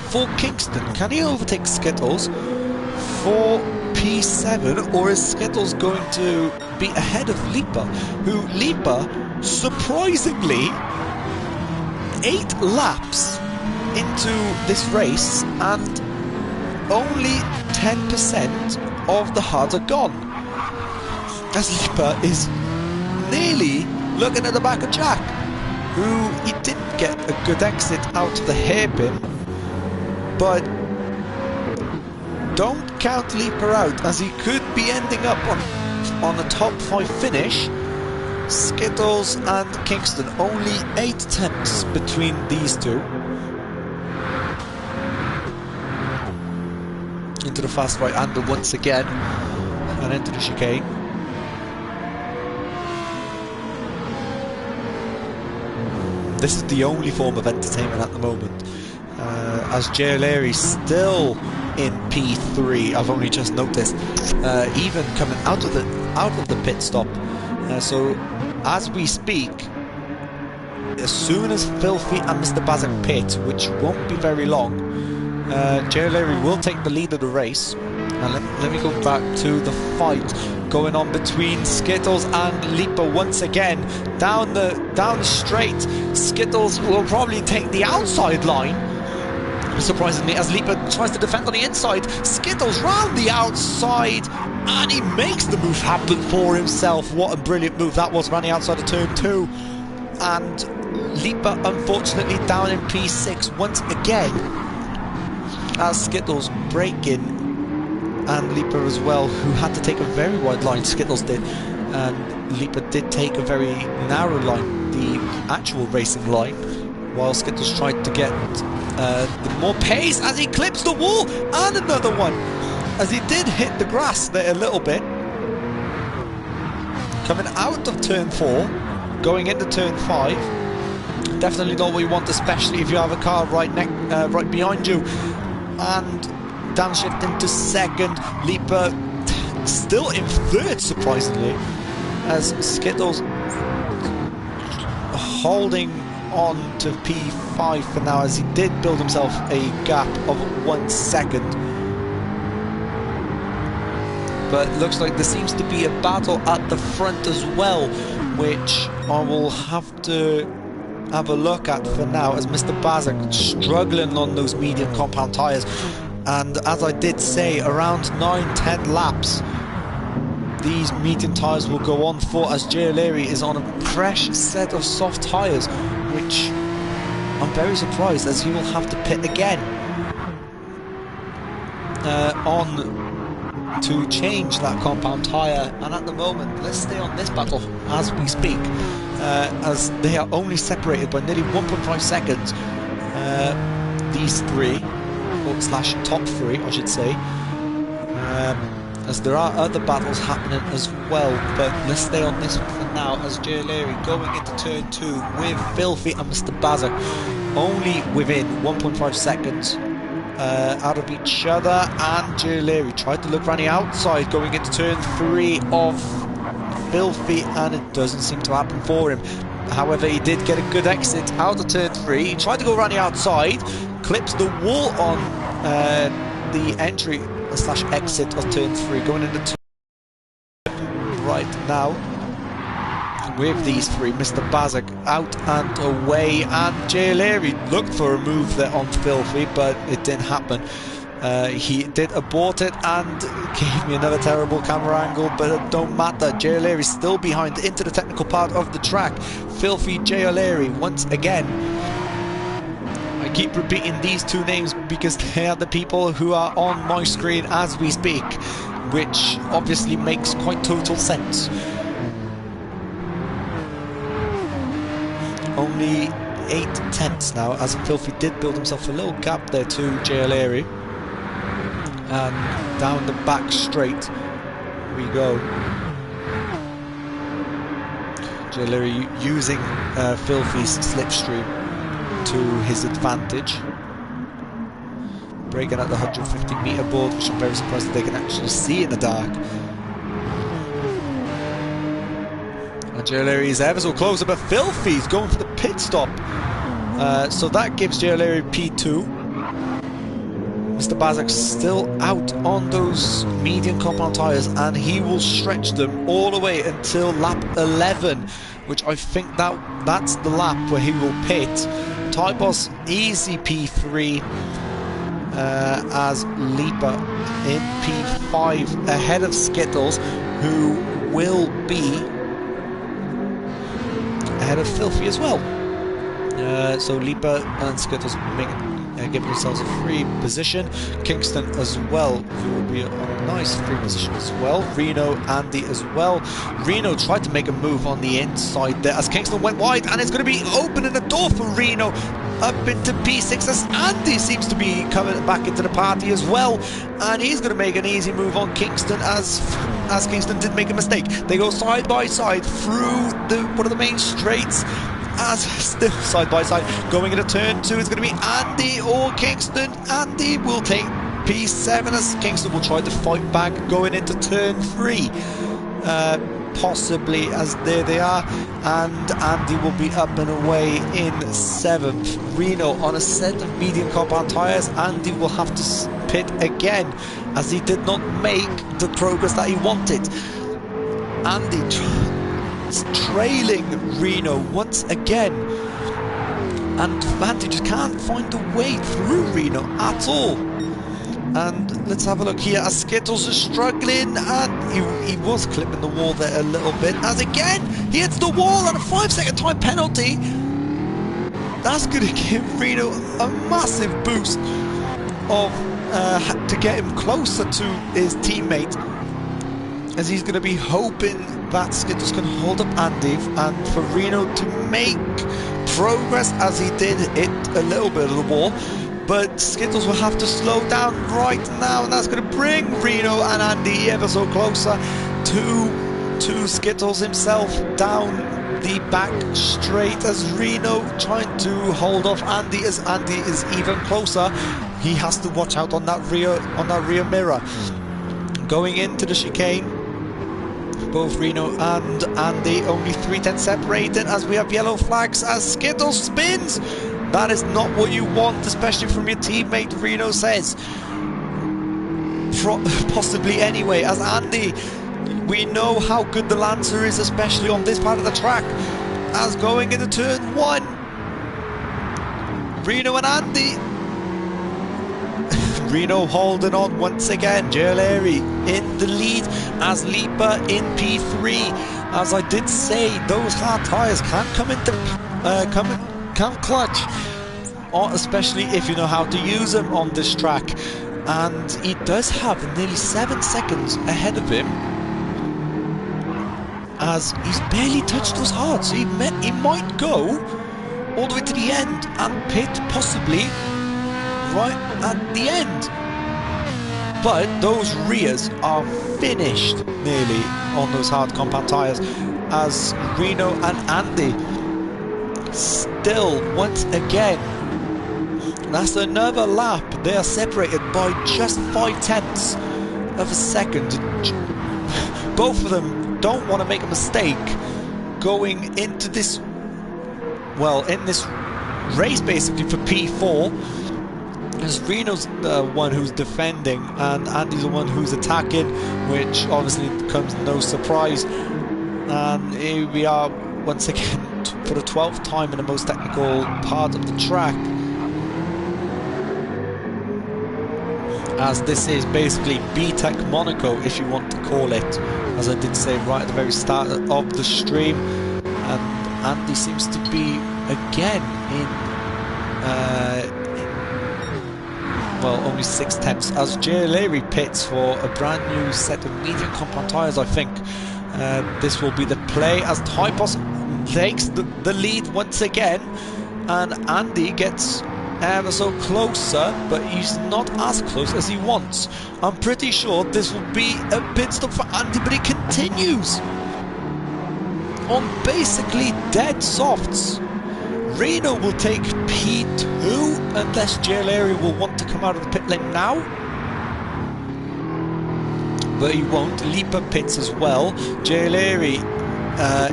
For Kingston, can he overtake Skittles for P7, or is Skittles going to be ahead of Leaper, who Leaper, surprisingly, 8 laps into this race, and only 10% of the hards are gone, as Leaper is nearly looking at the back of Jack, who he didn't get a good exit out of the hairpin, but don't count Leaper out, as he could be ending up on a top 5 finish. Skittles and Kingston, only 8 attempts between these two. Into the fast right-hander once again, and into the chicane. This is the only form of entertainment at the moment, as JLR still in P3. I've only just noticed, even coming out of the pit stop. So as we speak, as soon as Filthy and Mr. Bazak pit, which won't be very long, JLR will take the lead of the race. And let me go back to the fight going on between Skittles and Leaper once again. Down the straight, Skittles will probably take the outside line. Surprisingly, as Leaper tries to defend on the inside, Skittles round the outside, and he makes the move happen for himself. What a brilliant move that was, around the outside of turn 2. And Leaper, unfortunately, down in P6 once again, as Skittles break in, and Leaper as well, who had to take a very wide line. Skittles did, and Leaper did take a very narrow line, the actual racing line, while Skittles tried to get the more pace as he clips the wall, and another one as he did hit the grass there a little bit. Coming out of turn 4, going into turn 5, definitely not what you want, especially if you have a car right behind you. And downshift into second. Leaper still in third, surprisingly, as Skittles holding on to P5 for now, as he did build himself a gap of 1 second. But looks like there seems to be a battle at the front as well, which I will have to have a look at for now, as Mr. Bazak struggling on those medium compound tyres. And as I did say, around 9-10 laps, these medium tyres will go on for, as Jay O'Leary is on a fresh set of soft tyres, which I'm very surprised, as he will have to pit again on to change that compound tyre. And at the moment, let's stay on this battle as we speak, as they are only separated by nearly 1.5 seconds, these three, or slash top 3 I should say, as there are other battles happening as well. But let's stay on this one for now, as Jay O'Leary going into turn 2 with Filthy and Mr. Bazak only within 1.5 seconds out of each other. And Jay O'Leary tried to look around the outside going into turn 3 of Filthy, and it doesn't seem to happen for him. However, he did get a good exit out of turn 3. He tried to go around the outside, clips the wall on the entry slash exit of turn 3, going into turn right now with these three. Mr. Bazak out and away, and Jay O'Leary looked for a move there on Filthy, but it didn't happen. He did abort it and gave me another terrible camera angle, but it don't matter. Jay O'Leary still behind into the technical part of the track. Filthy, Jay O'Leary once again. I keep repeating these two names because they are the people who are on my screen as we speak, which obviously makes quite total sense. Only 8 tenths now, as Filthy did build himself a little gap there to Jay O'Leary. And down the back straight we go. Jay O'Leary using Filthy's slipstream to his advantage, breaking at the 150 meter board, which I'm very surprised that they can actually see in the dark. And Jay O'Leary is ever so close, but Filthy's going for the pit stop, so that gives Jay O'Leary P2. Mr. Bazak still out on those medium compound tyres, and he will stretch them all the way until lap 11, which I think that's the lap where he will pit. Typos easy P3, as Leaper in P5 ahead of Skittles, who will be ahead of Filthy as well. So Leaper and Skittles giving themselves a free position. Kingston as well, who will be on a nice free position as well. Reno, Andy as well. Reno tried to make a move on the inside there as Kingston went wide, and it's going to be opening the door for Reno up into P6 as Andy seems to be coming back into the party as well, and he's going to make an easy move on Kingston as Kingston did make a mistake. They go side by side through one of the main straights, as still side by side going into turn 2. It's going to be Andy or Kingston. Andy will take P7 as Kingston will try to fight back going into turn 3. Possibly, as there they are, and Andy will be up and away in 7th. Reno on a set of medium compound tyres. Andy will have to pit again as he did not make the progress that he wanted. Andy trailing Reno once again, and Andy just can't find a way through Reno at all. And let's have a look here as Skittles is struggling, and he was clipping the wall there a little bit, as again he hits the wall and a 5-second time penalty. That's going to give Reno a massive boost of to get him closer to his teammate, as he's going to be hoping that Skittles can hold up Andy and for Reno to make progress, as he did hit a little bit of the wall. But Skittles will have to slow down right now, and that's going to bring Reno and Andy ever so closer to Skittles himself down the back straight, as Reno trying to hold off Andy, as Andy is even closer. He has to watch out on that rear mirror. Going into the chicane, both Reno and Andy only 3/10 separated, as we have yellow flags as Skittles spins. That is not what you want, especially from your teammate, Reno says. Possibly anyway, as Andy, we know how good the Lancer is, especially on this part of the track. As going into turn 1, Reno and Andy. Reno holding on once again. ALR in the lead as Leaper in P3. As I did say, those hard tyres can come into can clutch, or especially if you know how to use them on this track. And he does have nearly 7 seconds ahead of him, as he's barely touched those hards. So he might go all the way to the end and pit possibly right at the end. But those rears are finished nearly on those hard compound tyres, as Reno and Andy still once again, that's another lap, they are separated by just 5/10 of a second. Both of them don't want to make a mistake going into this, well, in this race basically for P4, as Reno's the one who's defending and Andy's the one who's attacking, which obviously comes no surprise. And here we are once again for the 12th time in the most technical part of the track, as this is basically BTEC Monaco, if you want to call it, as I did say right at the very start of the stream. And Andy seems to be again in well, only 6/10 as ALR pits for a brand new set of medium compound tyres. I think this will be the play, as Typos takes the lead once again, and Andy gets ever so closer, but he's not as close as he wants. I'm pretty sure this will be a pit stop for Andy, but he continues on basically dead softs. Reno will take P2 unless ALR will want to come out of the pit lane now, but he won't. Leaper pits as well. ALR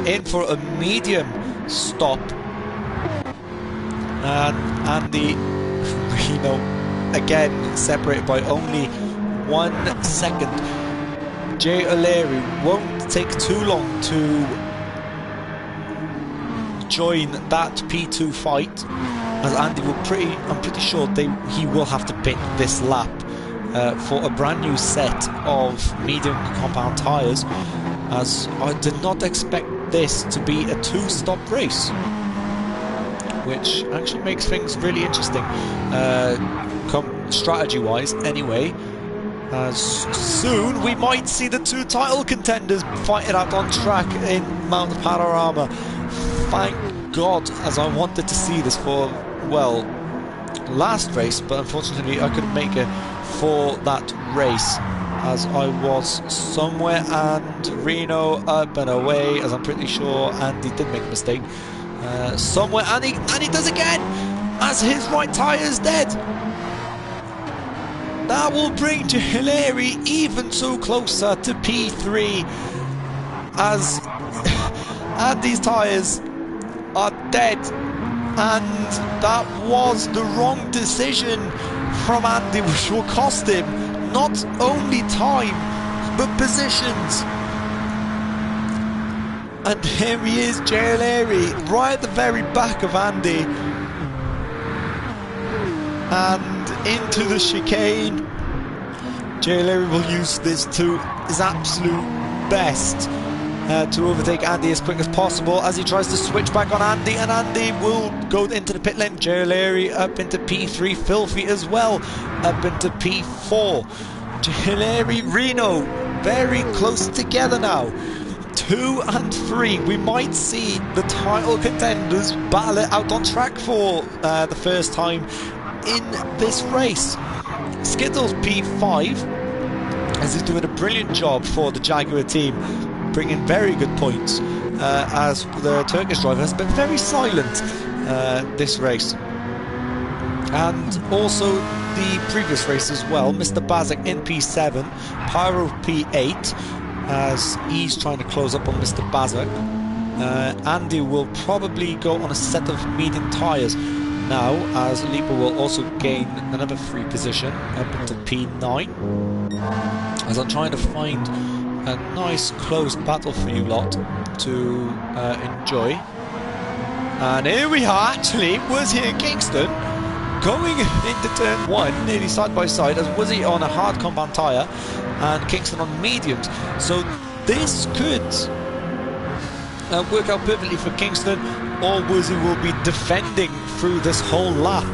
in for a medium stop, and Andy, Reno again separated by only 1 second. ALR won't take too long to join that P2 fight, as Andy will I'm pretty sure he will have to pit this lap for a brand new set of medium compound tyres, as I did not expect this to be a 2-stop race. which actually makes things really interesting, strategy-wise anyway. As soon we might see the two title contenders fight it out on track in Mount Panorama. Thank God, as I wanted to see this for, well, last race, but unfortunately I couldn't make it for that race as I was somewhere, and Reno up and away, as I'm pretty sure Andy did make a mistake somewhere, and he does again as his right tyre is dead. That will bring Jahilleri even so closer to P3 as Andy's tyres are dead, and that was the wrong decision from Andy, which will cost him not only time but positions. And here he is, Jahilleri, right at the very back of Andy, and into the chicane. Jahilleri will use this to his absolute best to overtake Andy as quick as possible as he tries to switch back on Andy, and Andy will go into the pit lane. Jahilleri up into P3, Filthy as well up into P4. Jahilleri, Reno very close together now, 2 and 3. We might see the title contenders battle it out on track for the first time in this race. Skittles P5 as he's doing a brilliant job for the Jaguar team, bringing very good points as the Turkish driver has been very silent this race, and also the previous race as well. Mr. Bazak in P7, Pyro P8 as he's trying to close up on Mr. Bazak. Andy will probably go on a set of medium tyres now, as Lipa will also gain another free position up into P9, as I'm trying to find a nice close battle for you lot to enjoy. And here we are, actually, Woozy and Kingston going into turn 1 nearly side by side, as Woozy on a hard compound tyre and Kingston on mediums. So this could work out perfectly for Kingston, or Woozy will be defending through this whole lap,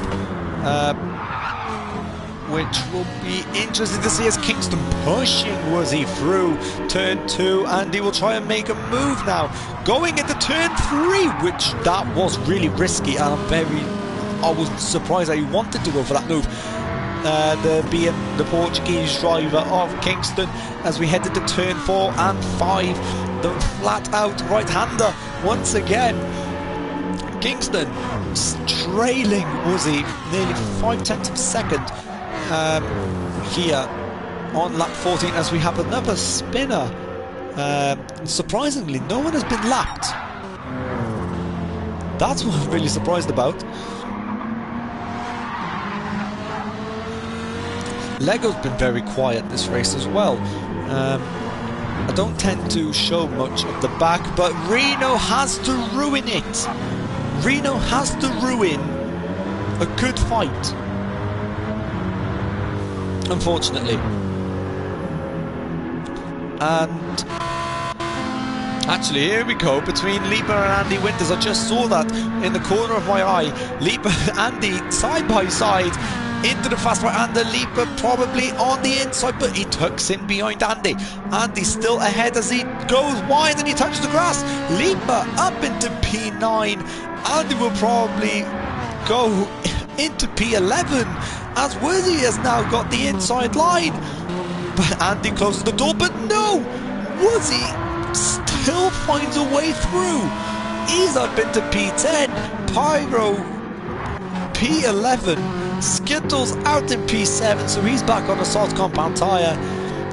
which will be interesting to see as Kingston pushing Woozy through turn 2, and he will try and make a move now going into turn 3, which that was really risky, and I was surprised that he wanted to go for that move, the Portuguese driver of Kingston, as we head into turn 4 and 5. The flat out right-hander once again. Kingston trailing Woozy nearly 5/10 of a second here on lap 14, as we have another spinner. Surprisingly, no one has been lapped. That's what I'm really surprised about. Lego's been very quiet this race as well. I don't tend to show much of the back, but Reno has to ruin it. Reno has to ruin a good fight, unfortunately. And actually, here we go between Lipa and Andy Winters. I just saw that in the corner of my eye. Lipa and Andy side by side into the fast right-hander. Lipa probably on the inside, but he tucks in behind Andy. Andy's still ahead as he goes wide and he touches the grass. Lipa up into P9. Andy will probably go into P11 as Woozy has now got the inside line. But Andy closes the door, but no! Woozy still finds a way through. He's up into P10. Pyro P11. Skittles out in P7, so he's back on a soft compound tyre.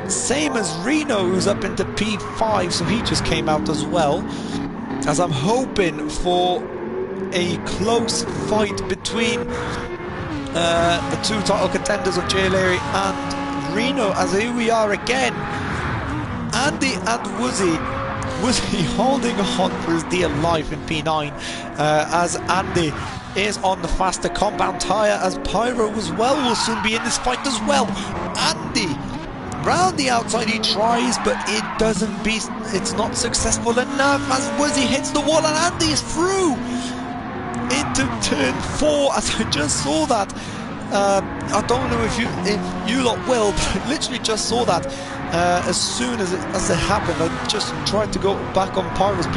Same as Reno, who's up into P5, so he just came out as well. As I'm hoping for a close fight between the two title contenders of Jahilleri and Reno, as here we are again. Andy and Woozy holding on for his dear life in P9, as Andy is on the faster compound tyre, as Pyro as well will soon be in this fight as well. Andy round the outside he tries, but it's not successful enough as Woozy hits the wall and Andy is through into into turn 4 as I just saw that. I don't know if you lot will, but I literally just saw that as soon as it happened. I just tried to go back on Pyro's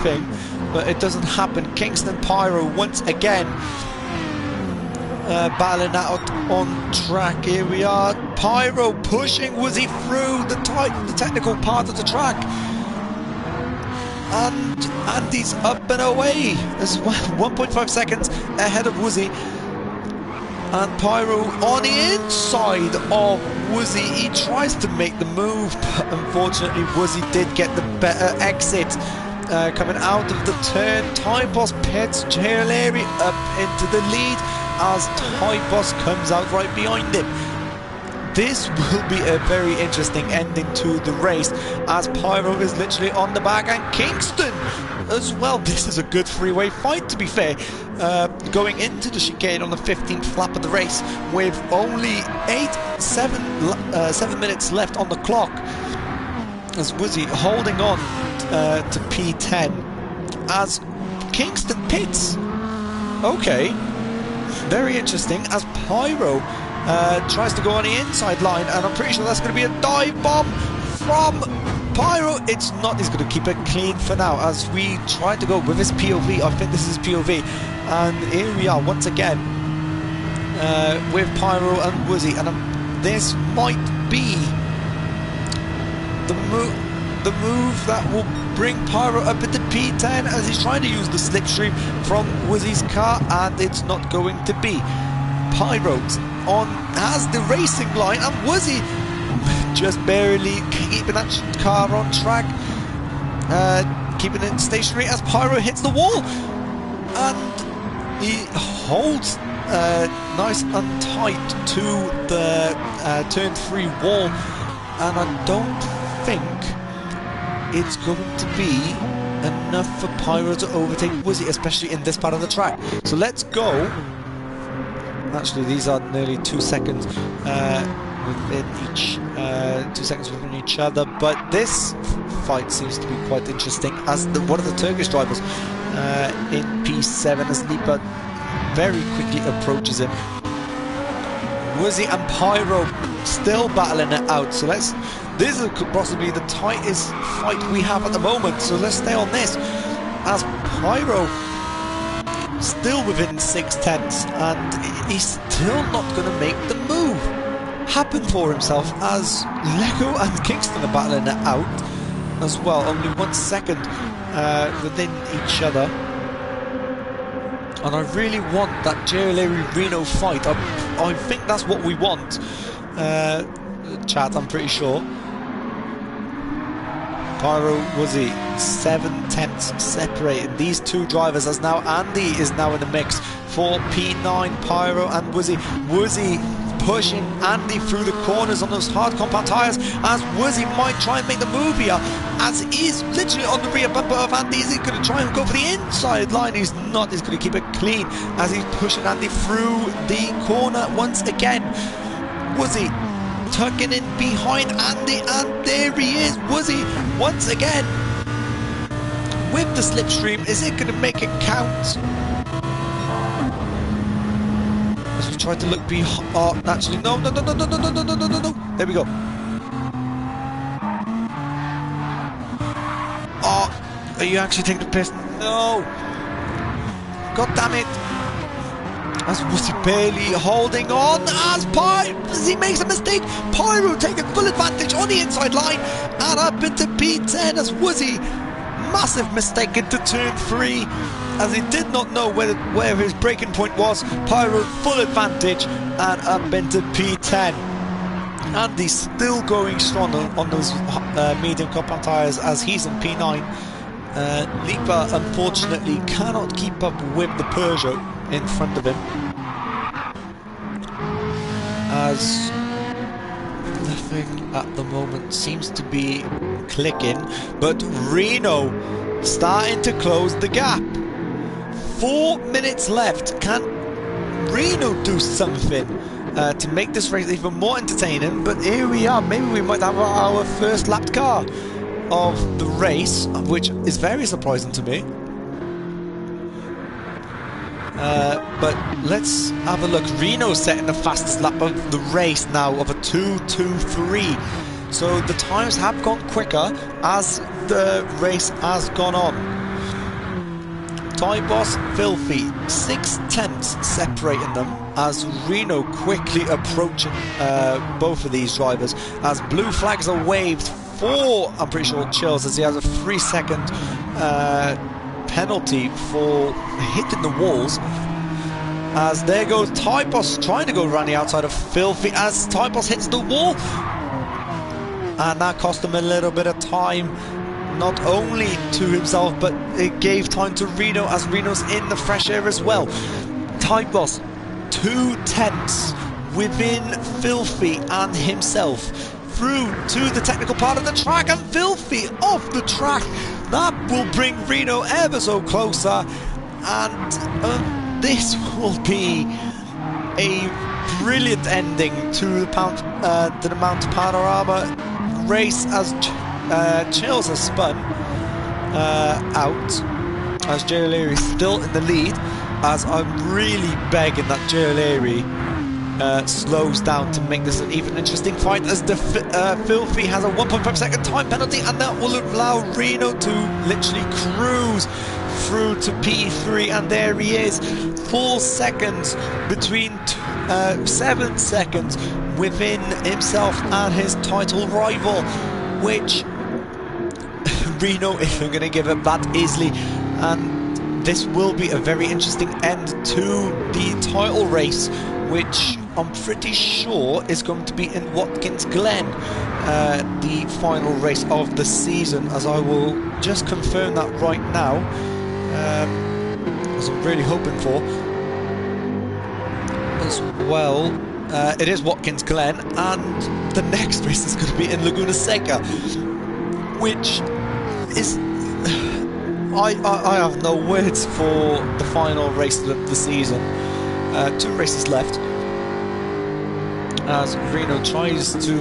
thing, but it doesn't happen. Kingston Pyro once again battling out on track. Here we are. Pyro pushing Woozy through the technical part of the track. And Andy's up and away as well, 1.5 seconds ahead of Woozy. And Pyro on the inside of Woozy. He tries to make the move, but unfortunately Woozy did get the better exit. Coming out of the turn, Typos pits ALR up into the lead as Typos comes out right behind him. This will be a very interesting ending to the race as Pyro is literally on the back and Kingston as well. This is a good three-way fight, to be fair. Going into the chicane on the 15th lap of the race with only 7 minutes left on the clock as Woozy holding on to P10 as Kingston pits. Okay, very interesting as Pyro tries to go on the inside line, and I'm pretty sure that's going to be a dive bomb from Pyro. It's not. He's going to keep it clean for now as we try to go with his POV. I think this is POV, and here we are once again with Pyro and Woozy, and this might be the move that will bring Pyro up into P10 as he's trying to use the slipstream from Woozy's car, and it's not going to be. Pyro's has the racing line, and Woozy just barely keeping that car on track, keeping it stationary as Pyro hits the wall, and he holds nice and tight to the turn 3 wall, and I don't think it's going to be enough for Pyro to overtake Woozy, especially in this part of the track. So let's go. Actually, these are nearly 2 seconds within each 2 seconds within each other, but this fight seems to be quite interesting as one of the Turkish drivers in P7 as Lipa very quickly approaches him. Woozy and Pyro still battling it out, so this is possibly the tightest fight we have at the moment, so let's stay on this as Pyro still within 6/10, and he's still not going to make the move happen for himself as Lego and Kingston are battling it out as well, only 1 second within each other. And I really want that JLA Reno fight. I think that's what we want, chat, I'm pretty sure. Pyro, Woozy, 7/10 separated these two drivers as now Andy is now in the mix for P9. Pyro and Woozy. Woozy pushing Andy through the corners on those hard compound tyres as Woozy might try and make the move here as he's literally on the rear bumper of Andy. Is he going to try and go for the inside line? He's not. He's going to keep it clean as he's pushing Andy through the corner once again. Woozy tucking in behind Andy, and there he is, Woozy once again with the slipstream. Is it going to make it count? As we try to look behind. Oh, actually, no. There we go. Oh, are you actually taking the piss? No. God damn it. As Woozy barely holding on as he makes a mistake. Pyro taking full advantage on the inside line and up into P10 as Woozy, massive mistake into turn 3 as he did not know where his braking point was. Pyro full advantage and up into P10. And he's still going strong on those medium compound tyres as he's in P9. Lipa unfortunately cannot keep up with the Peugeot in front of him as nothing at the moment seems to be clicking, but Reno starting to close the gap. 4 minutes left. Can Reno do something to make this race even more entertaining? But here we are. Maybe we might have our first lapped car of the race, which is very surprising to me. But let's have a look. Reno setting the fastest lap of the race now of a 2:23. So the times have gone quicker as the race has gone on. Time Boss, Filthy, 6/10 separating them as Reno quickly approaching both of these drivers as blue flags are waved for, I'm pretty sure, Chills, as he has a 3-second penalty for hitting the walls. As there goes Typos trying to go around the outside of Filthy as Typos hits the wall, and that cost him a little bit of time, not only to himself but it gave time to Reno as Reno's in the fresh air as well. Typos 2/10 within Filthy and himself through to the technical part of the track, and Filthy off the track. That will bring Reno ever so closer, and this will be a brilliant ending to the Mount Panorama race as Chills has spun out as Jay O'Leary is still in the lead, as I'm really begging that Jay O'Leary slows down to make this an even interesting fight, as the Filthy has a 1.5-second time penalty, and that will allow Reno to literally cruise through to P3, and there he is, 4 seconds between 7 seconds within himself and his title rival, which Reno isn't going to give up that easily, and this will be a very interesting end to the title race, which I'm pretty sure is going to be in Watkins Glen, the final race of the season, as I will just confirm that right now, as I'm really hoping for as well. It is Watkins Glen, and the next race is going to be in Laguna Seca, which is I have no words for the final race of the season. 2 races left as Reno tries to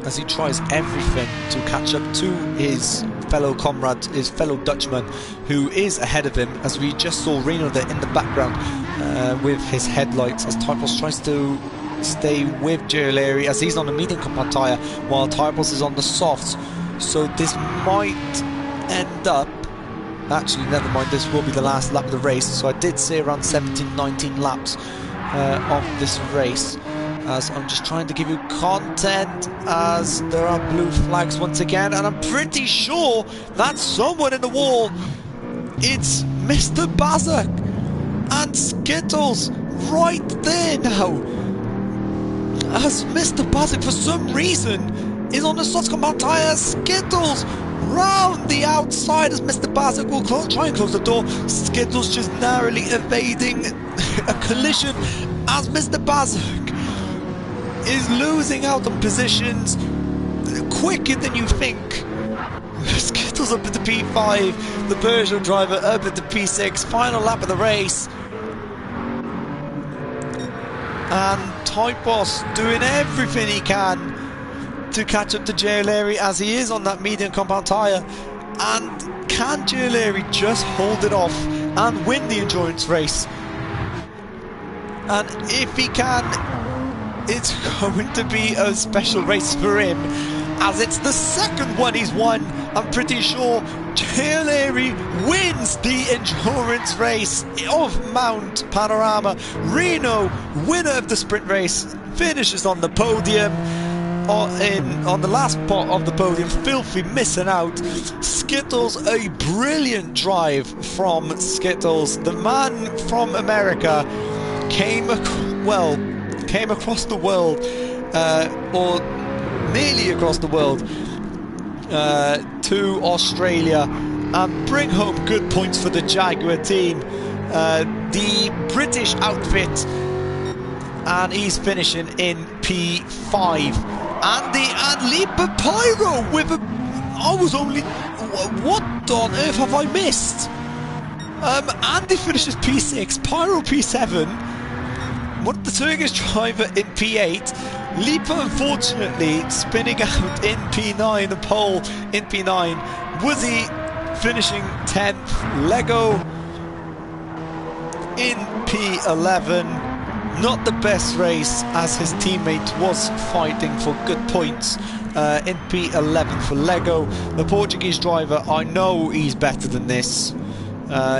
as he tries everything to catch up to his fellow comrade, his fellow Dutchman, who is ahead of him, as we just saw Reno there in the background with his headlights, as Typos tries to stay with Jay O'Leary as he's on the medium compound tyre while Typos is on the softs. So this might end up, actually never mind, this will be the last lap of the race, so I did say around 17-19 laps of this race, as I'm just trying to give you content as there are blue flags once again, and I'm pretty sure that's someone in the wall. It's Mr. Bazak and Skittles right there now, as Mr. Bazak for some reason is on the soft compound tyre. Skittles round the outside as Mr. Bazak will try and close the door. Skittles just narrowly evading a collision as Mr. Bazak is losing out on positions quicker than you think. Skittles up at the P5, the Peugeot driver up at the P6, final lap of the race. And Typos doing everything he can to catch up to Jay O'Leary as he is on that medium compound tyre. And can Jay O'Leary just hold it off and win the endurance race? And if he can, it's going to be a special race for him, as it's the second one he's won. I'm pretty sure Jay O'Leary wins the endurance race of Mount Panorama. Reno, winner of the sprint race, finishes on the podium. On the last spot of the podium, Filthy missing out. Skittles, a brilliant drive from Skittles. The man from America came across the world, or nearly across the world, to Australia and bring home good points for the Jaguar team. The British outfit, and he's finishing in P5. And Lipa Pyro with a... I was only... What on earth have I missed? Andy finishes P6, Pyro P7. What, the Turkish driver in P8. Lipa, unfortunately, spinning out in P9, the pole in P9. Woozy finishing 10th. Lego in P11. Not the best race, as his teammate was fighting for good points in P11 for Lego. The Portuguese driver, I know he's better than this.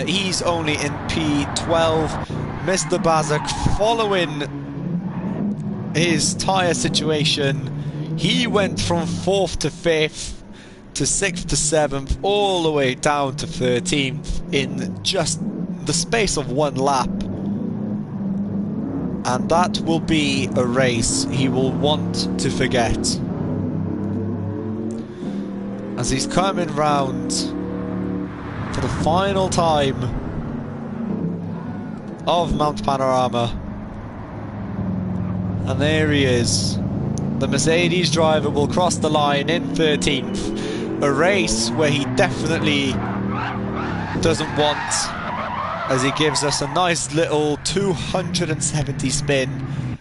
He's only in P12. Mr. Bazak, following his tyre situation, he went from 4th to 5th to 6th to 7th, all the way down to 13th in just the space of one lap. And that will be a race he will want to forget, as he's coming round for the final time of Mount Panorama. And there he is. The Mercedes driver will cross the line in 13th. A race where he definitely doesn't want, as he gives us a nice little 270 spin.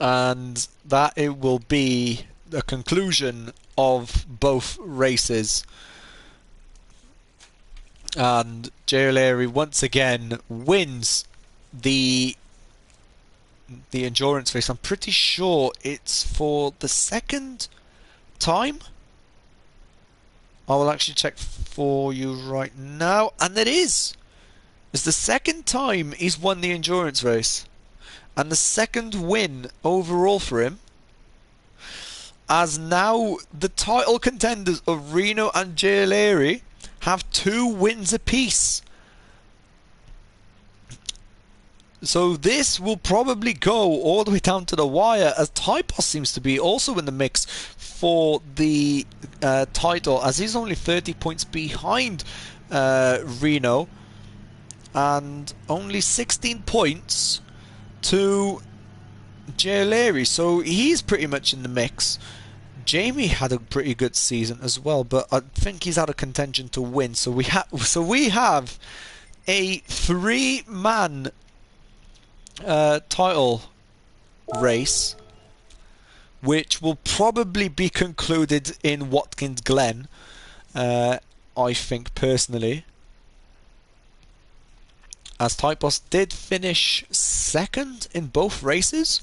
And that it will be the conclusion of both races. And ALR once again wins the endurance race. I'm pretty sure it's for the second time. I will actually check for you right now, and it is. It's the second time he's won the endurance race, and the second win overall for him. As now the title contenders of Reno and ALR have 2 wins apiece. So this will probably go all the way down to the wire, as Typos seems to be also in the mix for the title, as he's only 30 points behind Reno and only 16 points to ALR. So he's pretty much in the mix. Jamie had a pretty good season as well, but I think he's out of contention to win. So we have a 3-man title race, which will probably be concluded in Watkins Glen, I think personally, as Typos did finish second in both races,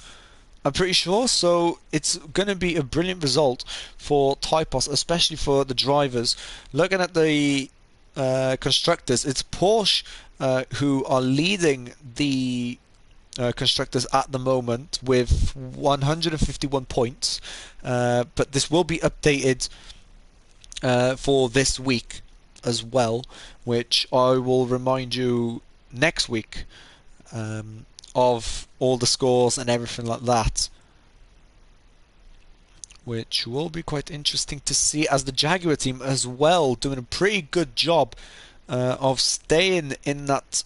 I'm pretty sure. So it's going to be a brilliant result for Typos, especially for the drivers. Looking at the constructors, it's Porsche who are leading the constructors at the moment with 151 points, but this will be updated for this week as well, which I will remind you next week of all the scores and everything like that, which will be quite interesting to see, as the Jaguar team as well doing a pretty good job of staying in that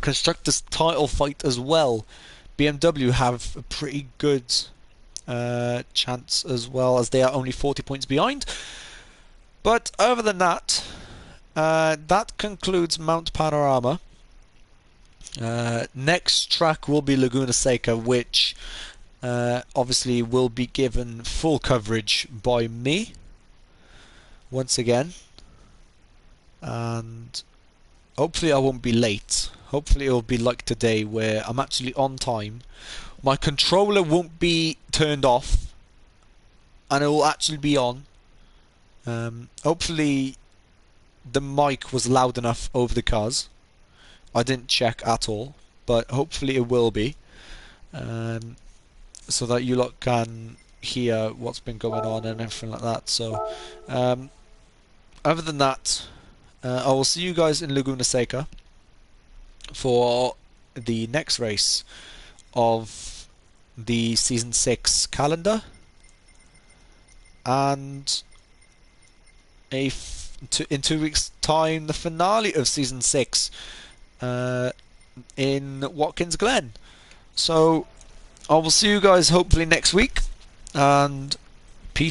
constructors title fight as well. BMW have a pretty good chance as well, as they are only 40 points behind. But other than that, that concludes Mount Panorama. Next track will be Laguna Seca, which obviously will be given full coverage by me once again. And hopefully I won't be late. Hopefully it'll be like today, where I'm actually on time. My controller won't be turned off, and it will actually be on. Hopefully the mic was loud enough over the cars. I didn't check at all, but hopefully it will be, so that you lot can hear what's been going on and everything like that. So other than that, I will see you guys in Laguna Seca for the next race of the Season 6 calendar, and in 2 weeks' time, the finale of Season 6 in Watkins Glen. So I will see you guys hopefully next week, and